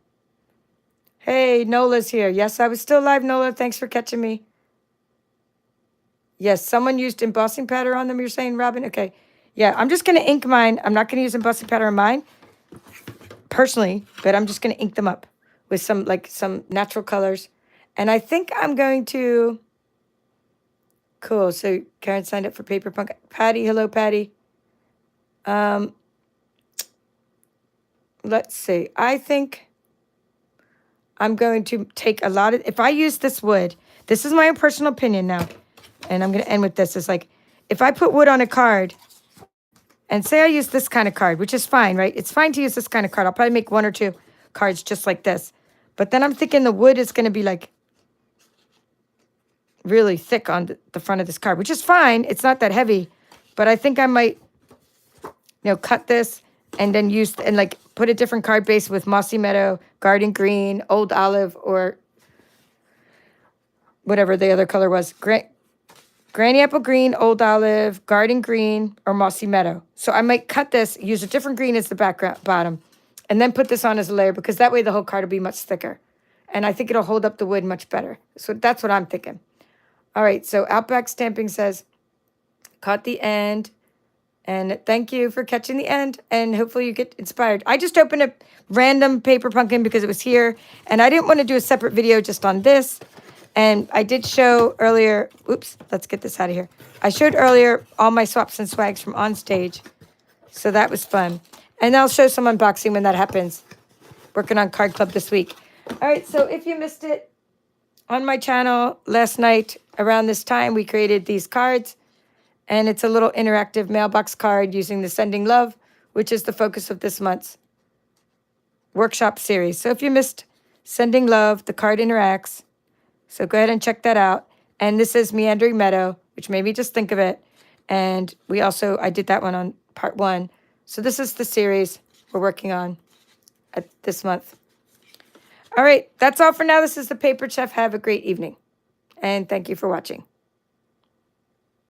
Hey, Nola's here. Yes, I was still live, Nola. Thanks for catching me. Yes, someone used embossing powder on them, you're saying, Robin? Okay. Yeah, I'm just going to ink mine. I'm not going to use embossing powder on mine, personally, but I'm just going to ink them up with some natural colors. And I think I'm going to... Cool. So Karen signed up for Paper Punk. Patty, hello, Patty. Let's see. I think I'm going to take a lot of... If I use this wood, this is my own personal opinion now, and I'm going to end with this. It's like, if I put wood on a card, and say I use this kind of card, which is fine, right? It's fine to use this kind of card. I'll probably make 1 or 2 cards just like this. But then I'm thinking the wood is going to be like really thick on the front of this card, which is fine. It's not that heavy. But I think I might, cut this and then use, and like put a different card base with Mossy Meadow, Garden Green, Old Olive, or whatever the other color was. Granny Apple Green, Old Olive, Garden Green, or Mossy Meadow. So I might cut this, use a different green as the background bottom, and then put this on as a layer, because that way the whole card will be much thicker. And I think it'll hold up the wood much better. So that's what I'm thinking. All right, so Outback Stamping says, caught the end. And thank you for catching the end. And hopefully you get inspired. I just opened a random Paper Pumpkin because it was here. And I didn't want to do a separate video just on this. And I did show earlier, oops, let's get this out of here. I showed earlier all my swaps and swags from OnStage. So that was fun. And I'll show some unboxing when that happens. Working on Card Club this week. All right, so if you missed it, on my channel last night around this time, we created these cards. And it's a little interactive mailbox card using the Sending Love, which is the focus of this month's workshop series. So if you missed Sending Love, the card interacts. So go ahead and check that out. And this is Meandering Meadow, which made me just think of it. And I did that one on part 1. So this is the series we're working on this month. All right, that's all for now. This is the Paper Chef. Have a great evening. And thank you for watching.